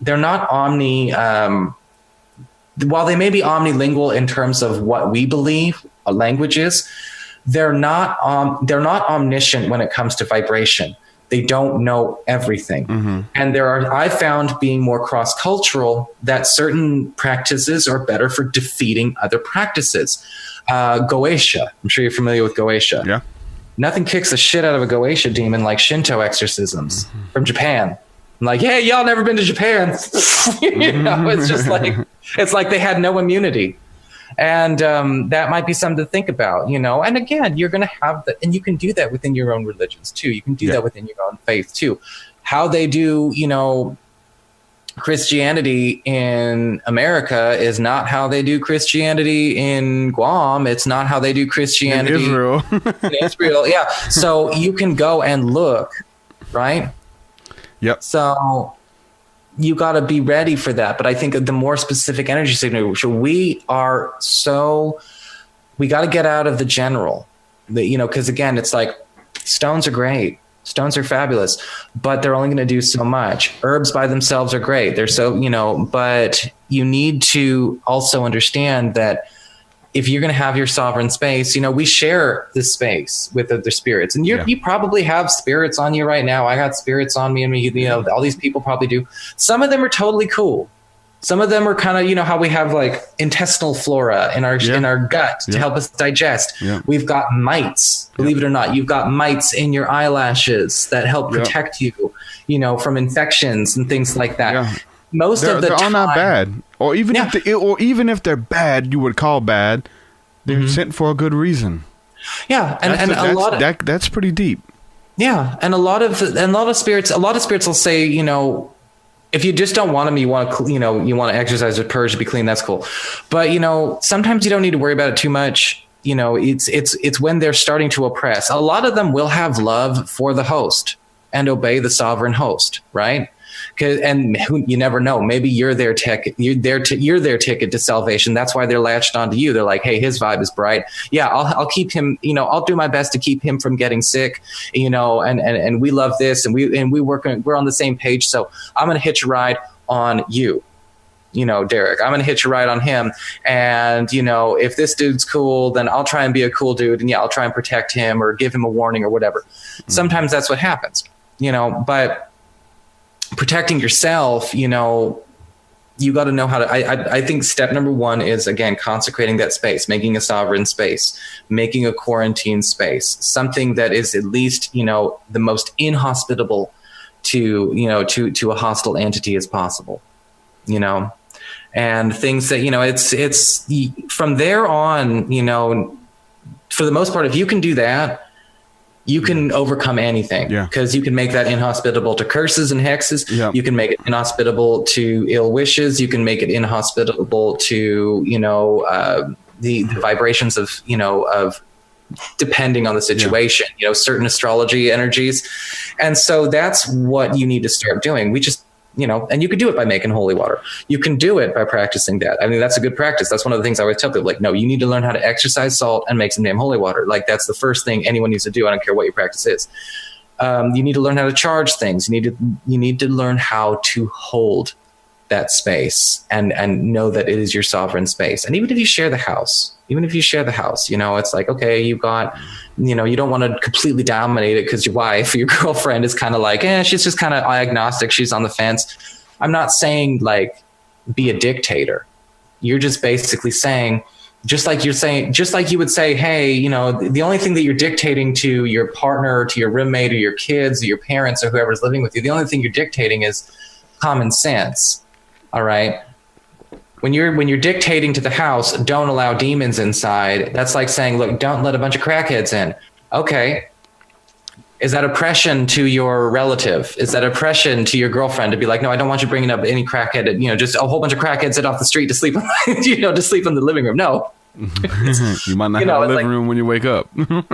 they're not while they may be omnilingual in terms of what we believe a language is, they're not omniscient when it comes to vibration. They don't know everything. Mm-hmm. And I found, being more cross-cultural, that certain practices are better for defeating other practices. Goetia. I'm sure you're familiar with Goetia. Yeah. Nothing kicks the shit out of a Goetia demon like Shinto exorcisms from Japan. I'm like, hey, y'all never been to Japan. It's just like, it's like they had no immunity. And that might be something to think about, And again, you're going to have and you can do that within your own religions too. You can do that within your own faith too. How they do, Christianity in America is not how they do Christianity in Guam. It's not how they do Christianity in Israel. in Israel. Yeah. So you can go and look, right? Yep. So you got to be ready for that. But I think the more specific energy signature, we got to get out of the general, because again, it's like stones are great. Stones are fabulous, but they're only going to do so much. Herbs by themselves are great. They're so, but you need to also understand that if you're going to have your sovereign space, we share this space with other spirits, and you probably have spirits on you right now. I got spirits on me, and all these people probably do. Some of them are totally cool. Some of them are kind of, how we have like intestinal flora in our gut to help us digest. Yeah. We've got mites, believe it or not. You've got mites in your eyelashes that help protect you, from infections and things like that. Yeah. Most of the time, they're all not bad. Or even if they're bad, you would call bad. They're sent for a good reason. Yeah, that's pretty deep. Yeah, and a lot of spirits will say, if you just don't want them, you want to exercise or purge to be clean. That's cool, but sometimes you don't need to worry about it too much. It's when they're starting to oppress. A lot of them will have love for the host and obey the sovereign host, right? And you never know. Maybe you're their ticket to salvation. That's why they're latched onto you. They're like, hey, his vibe is bright. Yeah, I'll keep him. I'll do my best to keep him from getting sick. And we love this, and we're on the same page. So I'm gonna hitch a ride on you. Derek, I'm gonna hitch a ride on him. And if this dude's cool, then I'll try and be a cool dude. And I'll try and protect him or give him a warning or whatever. Mm-hmm. Sometimes that's what happens. But protecting yourself, you got to know how to, I think step number one is, again, consecrating that space, making a sovereign space, making a quarantine space, something that is at least, the most inhospitable to a hostile entity as possible, and things that, it's from there on, for the most part, if you can do that, you can overcome anything, because you can make that inhospitable to curses and hexes. Yeah. You can make it inhospitable to ill wishes. You can make it inhospitable to, the vibrations of depending on the situation, certain astrology energies. And so that's what you need to start doing. We just, and you could do it by making holy water. You can do it by practicing that. I mean, that's a good practice. That's one of the things I always tell people, like, no, you need to learn how to exercise salt and make some damn holy water. Like, that's the first thing anyone needs to do. I don't care what your practice is. You need to learn how to charge things. You need to learn how to hold that space and know that it is your sovereign space. And even if you share the house, it's like, okay, you've got, you don't want to completely dominate it because your wife or your girlfriend is kind of like, she's just kind of agnostic. She's on the fence. I'm not saying like be a dictator. You're just basically saying, just like you would say, hey, the only thing that you're dictating to your partner or to your roommate or your kids or your parents or whoever's living with you, the only thing you're dictating is, common sense. All right. When you're dictating to the house, don't allow demons inside. That's like saying, look, don't let a bunch of crackheads in. Okay. Is that oppression to your relative? Is that oppression to your girlfriend to be like, no, I don't want you bringing up any crackhead, just a whole bunch of crackheads sit off the street to sleep, to sleep in the living room. No. You might not have a living room when you wake up.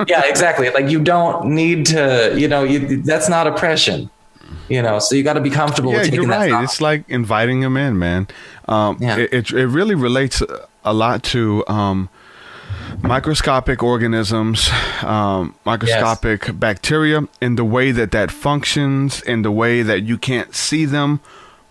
Yeah, exactly. Like you don't need to, that's not oppression, so you got to be comfortable with taking that. You're right. It's like inviting them in, man. It really relates a lot to, microscopic organisms, microscopic bacteria, in the way that functions, in the way that you can't see them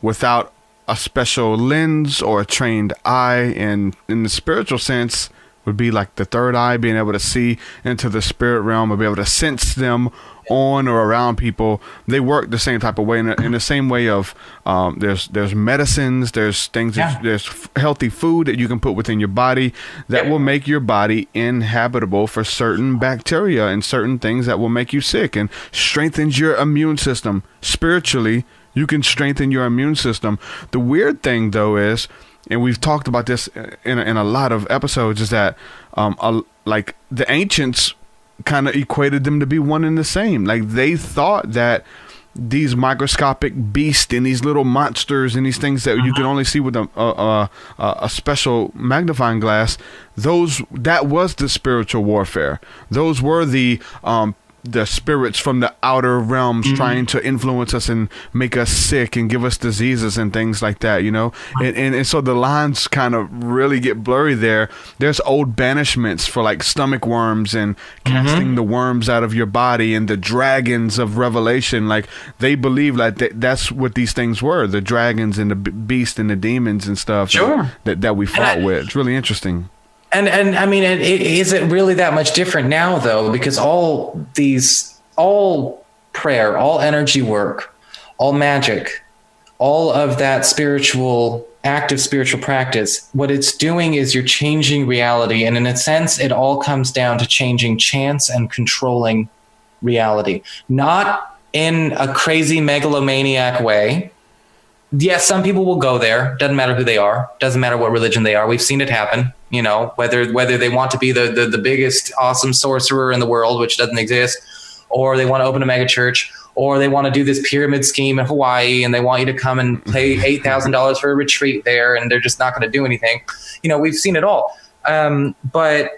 without a special lens or a trained eye. And in the spiritual sense would be like the third eye, being able to see into the spirit realm or be able to sense them on or around people. They work the same type of way, in the same way of there's medicines, there's things, there's healthy food that you can put within your body that will make your body inhabitable for certain bacteria and certain things that will make you sick, and strengthens your immune system. Spiritually, you can strengthen your immune system. The weird thing though is, and we've talked about this in a lot of episodes, is that like the ancients kind of equated them to be one and the same. Like they thought that these microscopic beasts and these little monsters and these things that you can only see with a special magnifying glass, that was the spiritual warfare. Those were the spirits from the outer realms trying to influence us and make us sick and give us diseases and things like that, and so the lines kind of really get blurry there. There's old banishments for like stomach worms and casting the worms out of your body, and the dragons of Revelation. Like they believe like that's what these things were, the dragons and the beast and the demons and stuff. Sure. that we fought with. It's really interesting. And I mean, is it really that much different now, though? Because all prayer, all energy work, all magic, all of that active spiritual practice, what it's doing is you're changing reality. And in a sense, it all comes down to changing chance and controlling reality. Not in a crazy megalomaniac way. Yes, some people will go there. Doesn't matter who they are. Doesn't matter what religion they are. We've seen it happen. Whether they want to be the biggest awesome sorcerer in the world, which doesn't exist, or they want to open a mega church, or they want to do this pyramid scheme in Hawaii and they want you to come and pay $8,000 for a retreat there, and they're just not going to do anything. We've seen it all. But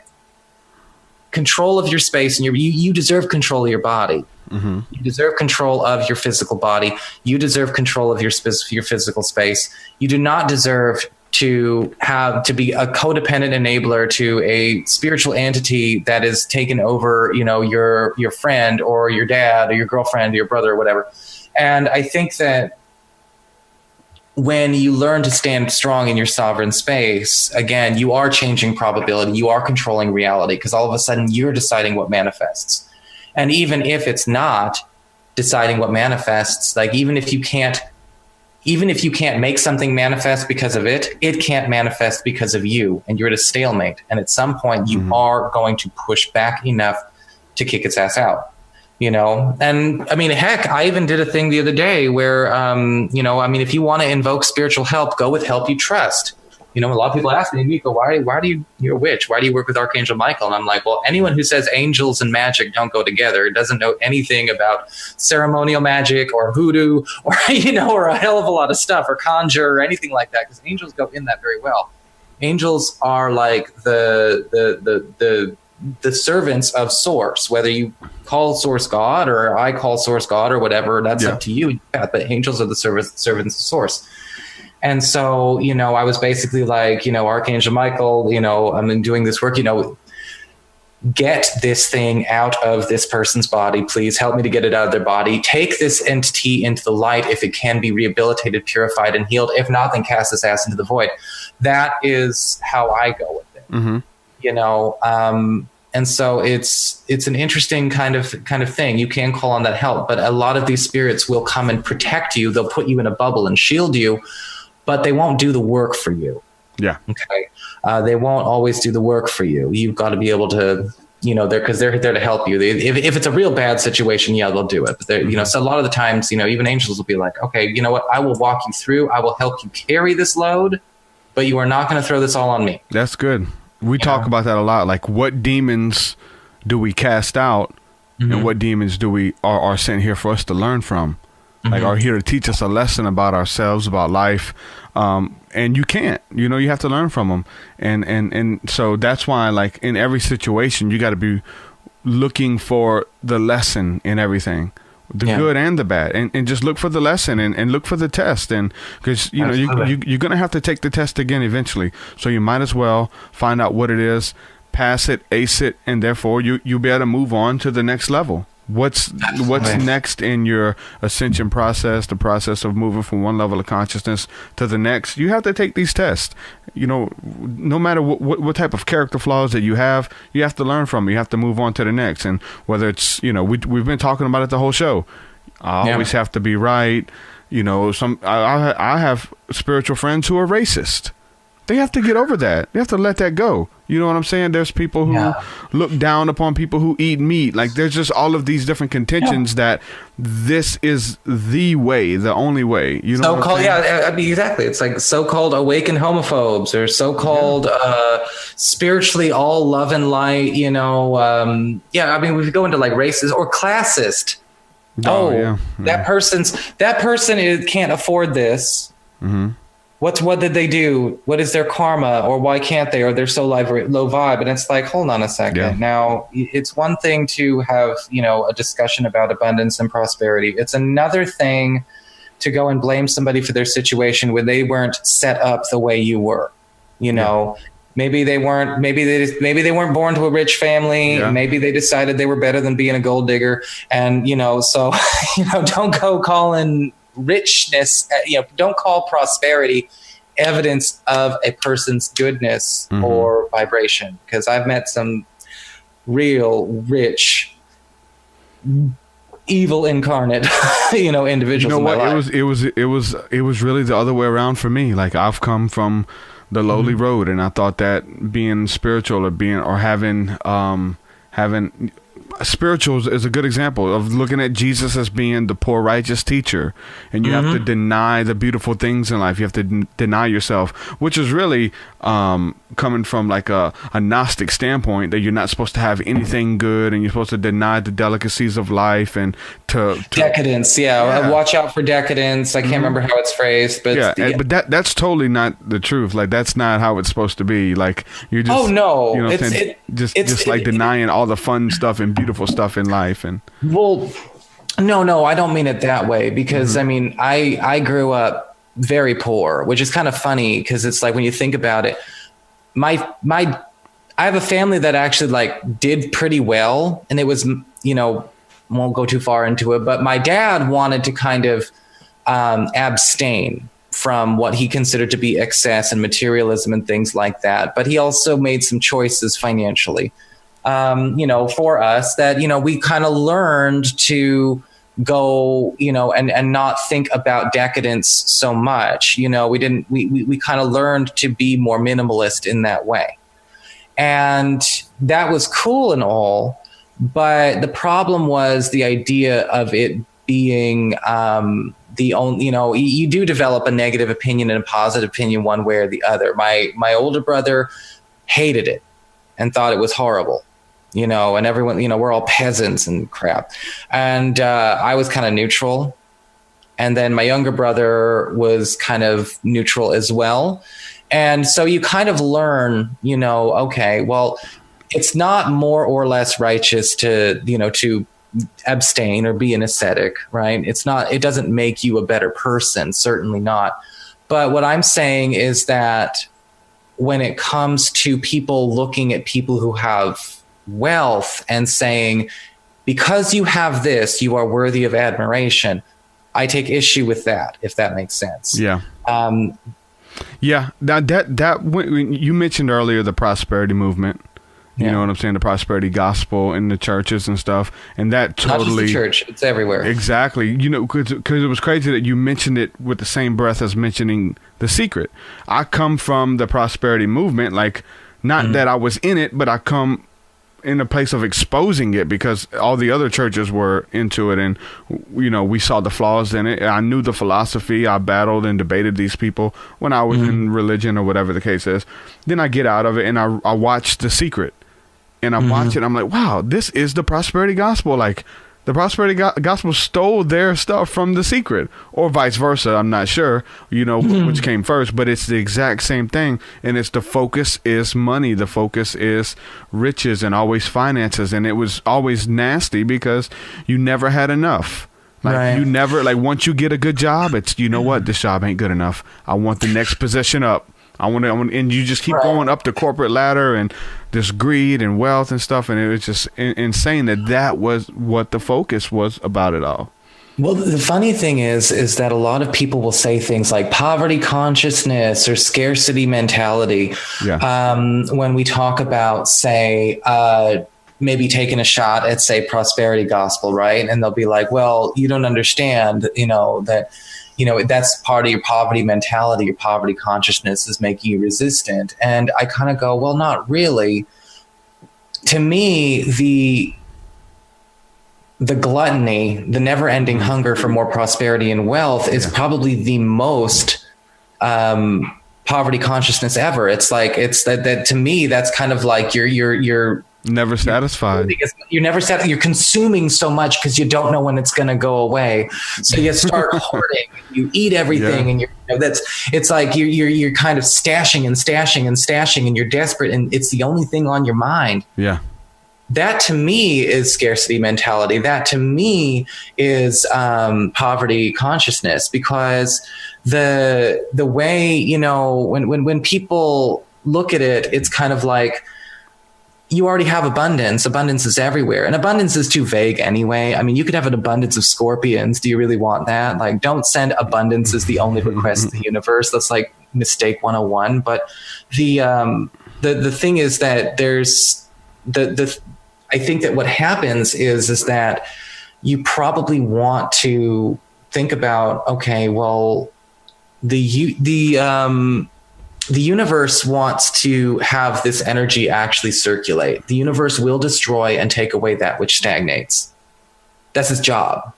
control of your space, and you deserve control of your body. You deserve control of your physical body. You deserve control of your physical space. You do not deserve to be a codependent enabler to a spiritual entity that is taken over, your friend or your dad or your girlfriend or your brother or whatever. And I think that when you learn to stand strong in your sovereign space, again, you are changing probability. You are controlling reality, because all of a sudden you're deciding what manifests. And even if it's not deciding what manifests, like even if you can't make something manifest because of it, it can't manifest because of you, and you're at a stalemate. And at some point you are going to push back enough to kick its ass out, And I mean, heck, I even did a thing the other day where, if you want to invoke spiritual help, go with help you trust. A lot of people ask me, Nico, why do you're a witch? Why do you work with Archangel Michael? And I'm like, well, anyone who says angels and magic don't go together doesn't know anything about ceremonial magic or voodoo or, or a hell of a lot of stuff, or conjure or anything like that, because angels go in that very well. Angels are like the servants of Source, whether you call Source God or I call Source God or whatever, that's up to you. But angels are the servants of Source. And so, I was basically like, Archangel Michael, I'm doing this work, get this thing out of this person's body. Please help me to get it out of their body. Take this entity into the light if it can be rehabilitated, purified, and healed. If not, then cast this ass into the void. That is how I go with it, and so it's an interesting kind of thing. You can call on that help, but a lot of these spirits will come and protect you. They'll put you in a bubble and shield you, but they won't do the work for you. Yeah. Okay. They won't always do the work for you. You've got to be able to, they're there to help you. If it's a real bad situation, yeah, they'll do it. But so a lot of the times, even angels will be like, okay, you know what? I will walk you through. I will help you carry this load, but you are not going to throw this all on me. That's good. We talk about that a lot. Like, what demons do we cast out, and what demons do we are sent here for us to learn from? Like, are here to teach us a lesson about ourselves, about life. And you can't, you have to learn from them. And so that's why, like, in every situation, you got to be looking for the lesson in everything, the good and the bad, and just look for the lesson and look for the test. And because, you're going to have to take the test again eventually. So you might as well find out what it is, pass it, ace it, and therefore you'll be able to move on to the next level. What's next in your ascension process, the process of moving from one level of consciousness to the next? You have to take these tests. No matter what type of character flaws that you have to learn from. You have to move on to the next. And whether it's, we've been talking about it the whole show. I always have to be right. I have spiritual friends who are racist. They have to get over that. They have to let that go. You know what I'm saying? There's people who look down upon people who eat meat. Like, there's just all of these different contentions that this is the way, the only way. So-called, exactly. It's like so-called awakened homophobes or so-called spiritually all love and light, we go into like racist or classist. That person can't afford this. Mm-hmm. What did they do? What is their karma, or why can't they? Or they're so low vibe. And it's like, hold on a second. Yeah. Now, it's one thing to have, a discussion about abundance and prosperity. It's another thing to go and blame somebody for their situation when they weren't set up the way you were. Maybe they weren't. Maybe they weren't born to a rich family. Yeah. Maybe they decided they were better than being a gold digger. And so don't go calling richness, don't call prosperity evidence of a person's goodness or vibration, because I've met some real rich evil incarnate individuals in my life. It was really the other way around for me. Like, I've come from the lowly road, and I thought that being spiritual or having spirituals is a good example of looking at Jesus as being the poor righteous teacher, and you have to deny the beautiful things in life. You have to deny yourself, which is really coming from like a Gnostic standpoint, that you're not supposed to have anything good, and you're supposed to deny the delicacies of life and to decadence. Watch out for decadence. I can't remember how it's phrased, but but that's totally not the truth. Like, that's not how it's supposed to be. Like, you're just it's like denying all the fun stuff and beautiful stuff in life. And no, I don't mean it that way, because I grew up very poor, which is kind of funny, because it's like, when you think about it, I have a family that actually like did pretty well, and it was, won't go too far into it, but my dad wanted to kind of abstain from what he considered to be excess and materialism and things like that. But he also made some choices financially, for us that, we kind of learned to go, and not think about decadence so much. We kind of learned to be more minimalist in that way. And that was cool and all. But the problem was the idea of it being the only, you do develop a negative opinion and a positive opinion one way or the other. My older brother hated it and thought it was horrible. And everyone, we're all peasants and crap. And I was kind of neutral. And then my younger brother was kind of neutral as well. And so you kind of learn, okay, well, it's not more or less righteous to abstain or be an ascetic, right? It doesn't make you a better person, certainly not. But what I'm saying is that when it comes to people looking at people who have wealth and saying, because you have this, you are worthy of admiration, I take issue with that, if that makes sense. Yeah. Yeah. Now that when you mentioned earlier the prosperity movement, you know what I'm saying, the prosperity gospel in the churches and stuff, and that totally, not just the church, it's everywhere. Exactly. Because it was crazy that you mentioned it with the same breath as mentioning The Secret. I come from the prosperity movement, like, not that I was in it, but I come in a place of exposing it because all the other churches were into it, and we saw the flaws in it. I knew the philosophy. I battled and debated these people when I was in religion or whatever the case is. Then I get out of it and I watch The Secret, and I watch it. I'm like, wow, this is the prosperity gospel. Like, the prosperity gospel stole their stuff from The Secret, or vice versa. I'm not sure, which came first, but it's the exact same thing. And it's the focus is money. The focus is riches and always finances. And it was always nasty because you never had enough. Like, you never, like, once you get a good job, it's, what, this job ain't good enough. I want the next position up. I want, and you just keep going up the corporate ladder, and this greed and wealth and stuff, and it was just insane that was what the focus was about it all. Well, the funny thing is that a lot of people will say things like poverty consciousness or scarcity mentality when we talk about, say, maybe taking a shot at, say, prosperity gospel, right? And they'll be like, well, you don't understand, that that's part of your poverty mentality. Your poverty consciousness is making you resistant. And I kind of go, well, not really. To me, the gluttony, the never ending hunger for more prosperity and wealth is probably the most poverty consciousness ever. It's like, it's that to me, that's kind of like you're never satisfied. You're never satisfied. You're consuming so much because you don't know when it's going to go away. So you start hoarding. You eat everything, and it's like you're kind of stashing and stashing and stashing, and you're desperate, and it's the only thing on your mind. Yeah. That to me is scarcity mentality. That to me is poverty consciousness, because the way when people look at it, it's kind of like, you already have abundance. Abundance is everywhere. And abundance is too vague anyway. I mean, you could have an abundance of scorpions. Do you really want that? Like, don't send abundance as the only request to the universe. That's like mistake 101. But the thing is that there's I think that what happens is that you probably want to think about, okay, well, the universe wants to have this energy actually circulate. The universe will destroy and take away that which stagnates. That's its job.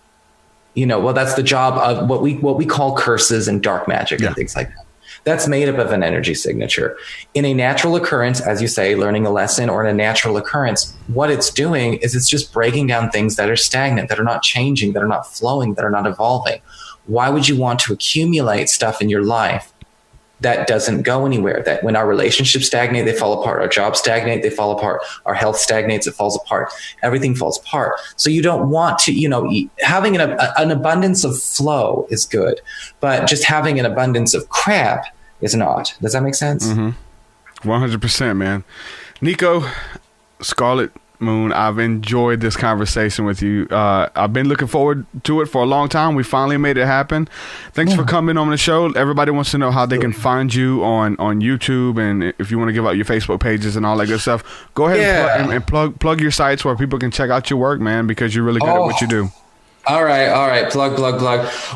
That's the job of what we call curses and dark magic and things like that. That's made up of an energy signature. In a natural occurrence, as you say, learning a lesson, or in a natural occurrence, what it's doing is it's just breaking down things that are stagnant, that are not changing, that are not flowing, that are not evolving. Why would you want to accumulate stuff in your life that doesn't go anywhere? That when our relationships stagnate, they fall apart. Our jobs stagnate, they fall apart. Our health stagnates, it falls apart. Everything falls apart. So you don't want to, having an abundance of flow is good, but just having an abundance of crap is not. Does that make sense? 100%, man. Nico, Scarlet Moon, I've enjoyed this conversation with you. I've been looking forward to it for a long time. We finally made it happen. Thanks for coming on the show. Everybody wants to know how they can find you on YouTube, and if you want to give out your Facebook pages and all that good stuff. Go ahead and plug your sites where people can check out your work, man, because you're really good at what you do. All right. Plug.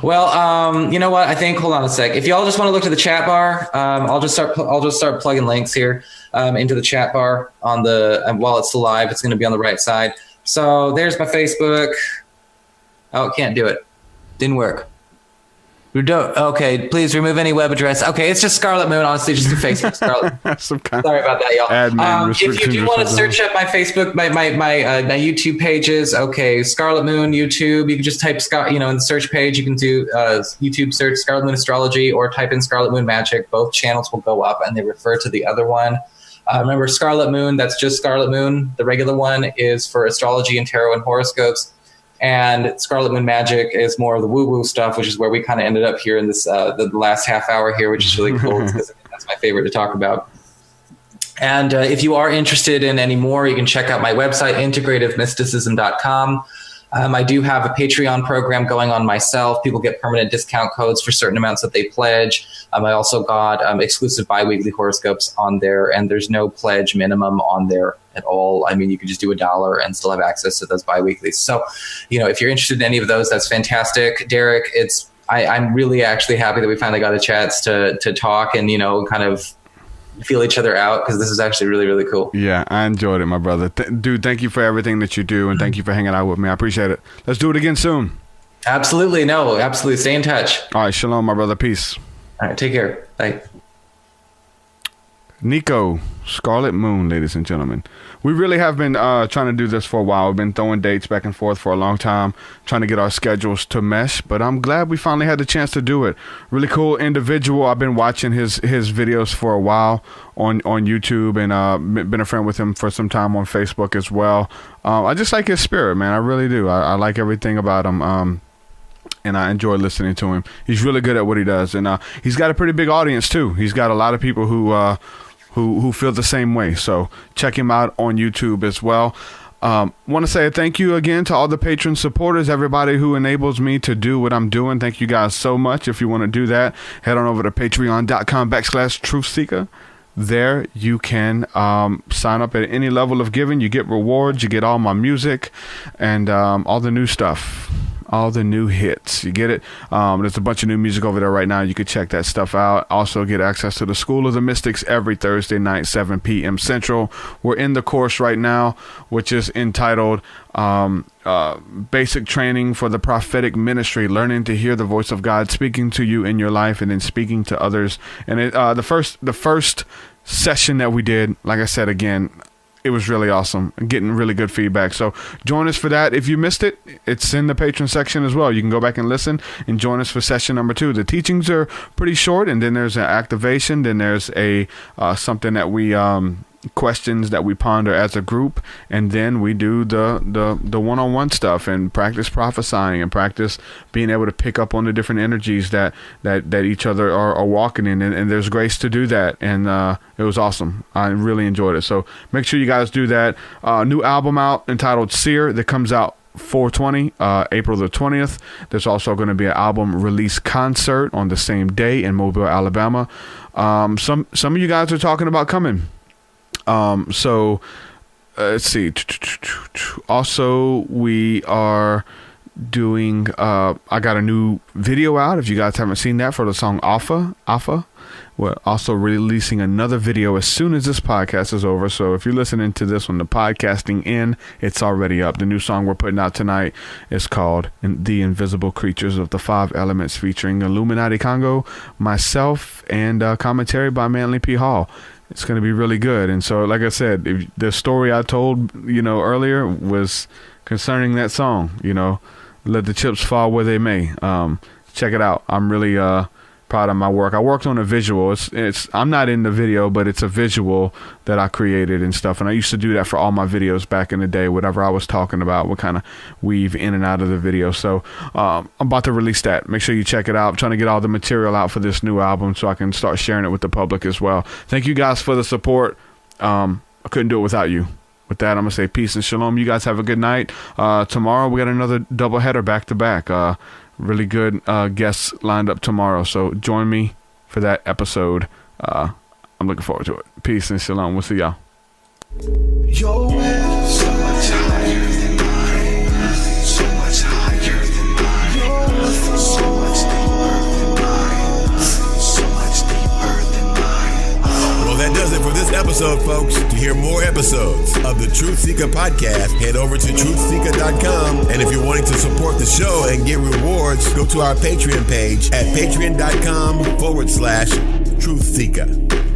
Well, you know what? I think, hold on a sec. If y'all just want to look to the chat bar, I'll just start plugging links here into the chat bar on while it's still live. It's going to be on the right side. So there's my Facebook. Oh, can't do it. Didn't work. Okay, please remove any web address. Okay, it's just Scarlet Moon, honestly, just a Facebook Scarlet. Sorry about that, y'all. If you do want to search up my Facebook, my YouTube pages, okay, Scarlet Moon YouTube. You can just type in the search page. You can do YouTube search Scarlet Moon Astrology, or type in Scarlet Moon Magic. Both channels will go up, and they refer to the other one. Remember, Scarlet Moon, that's just Scarlet Moon. The regular one is for astrology and tarot and horoscopes. And Scarlet Moon Magic is more of the woo-woo stuff, which is where we kind of ended up here in this the last half hour here, which is really cool because that's my favorite to talk about. And if you are interested in any more, you can check out my website, integrativemysticism.com. I do have a Patreon program going on myself. People get permanent discount codes for certain amounts that they pledge. I also got exclusive biweekly horoscopes on there, and there's no pledge minimum on there at all. I mean, you could just do $1 and still have access to those biweeklies. So, if you're interested in any of those, that's fantastic. Derek, I'm really actually happy that we finally got a chance to talk and, kind of feel each other out, because this is actually really, really cool. Yeah, I enjoyed it, my brother. Dude, thank you for everything that you do, and thank you for hanging out with me. I appreciate it. Let's do it again soon. Absolutely. No, absolutely. Stay in touch. All right, shalom, my brother. Peace. All right, take care. Bye. Nico, Scarlet Moon, ladies and gentlemen. We really have been trying to do this for a while. We've been throwing dates back and forth for a long time, trying to get our schedules to mesh, but I'm glad we finally had the chance to do it. Really cool individual. I've been watching his videos for a while on YouTube, and been a friend with him for some time on Facebook as well. I just like his spirit, man. I really do. I like everything about him. And I enjoy listening to him. He's really good at what he does, and he's got a pretty big audience too. He's got a lot of people who feel the same way. So check him out on YouTube as well. Want to say thank you again to all the Patron supporters, everybody who enables me to do what I'm doing. Thank you guys so much. If you want to do that, head on over to patreon.com/TruthSeekah. There you can sign up at any level of giving. You get rewards. You get all my music and all the new stuff. All the new hits. You get it? There's a bunch of new music over there right now. You could check that stuff out. Also get access to the School of the Mystics every Thursday night, 7 p.m. Central. We're in the course right now, which is entitled Basic Training for the Prophetic Ministry, learning to hear the voice of God speaking to you in your life and then speaking to others. And the first session that we did, like I said again, it was really awesome. Getting really good feedback. So join us for that. If you missed it, it's in the Patreon section as well. You can go back and listen and join us for session number 2. The teachings are pretty short, and then there's an activation. Then there's a something that we questions that we ponder as a group, and then we do the one-on-one stuff and practice prophesying and practice being able to pick up on the different energies that each other are walking in, and there's grace to do that, and it was awesome. I really enjoyed it. So make sure you guys do that. New album out entitled Seer that comes out 4/20, April the 20th. There's also going to be an album release concert on the same day in Mobile, Alabama. Some of you guys are talking about coming. So let's see. Also, we are doing I got a new video out. If you guys haven't seen that, for the song Alpha. We're also releasing another video as soon as this podcast is over. So if you're listening to this on the podcasting end, it's already up. The new song we're putting out tonight is called The Invisible Creatures of the Five Elements, featuring Illuminati Congo, myself, and commentary by Manly P. Hall. It's going to be really good. And so, like I said, the story I told, earlier was concerning that song, let the chips fall where they may. Check it out. I'm really proud of my work. I worked on a visual. I'm not in the video, but it's a visual that I created and stuff. And I used to do that for all my videos back in the day. Whatever I was talking about would kind of weave in and out of the video. So I'm about to release that. Make sure you check it out. I'm trying to get all the material out for this new album so I can start sharing it with the public as well. Thank you guys for the support. I couldn't do it without you. With that, I'm going to say peace and shalom. You guys have a good night. Tomorrow, we got another doubleheader back to back. Really good guests lined up tomorrow. So join me for that episode. I'm looking forward to it. Peace and shalom. We'll see y'all. Your will so much higher than mine, so much higher than mine. Your will so much deeper than mine, so much deeper than mine. Well, that does it for this episode, folks. To hear more episodes of the TruthSeekah podcast, head over to TruthSeekah.com. And if you're wanting to support the show and get rewards, go to our Patreon page at patreon.com/TruthSeekah.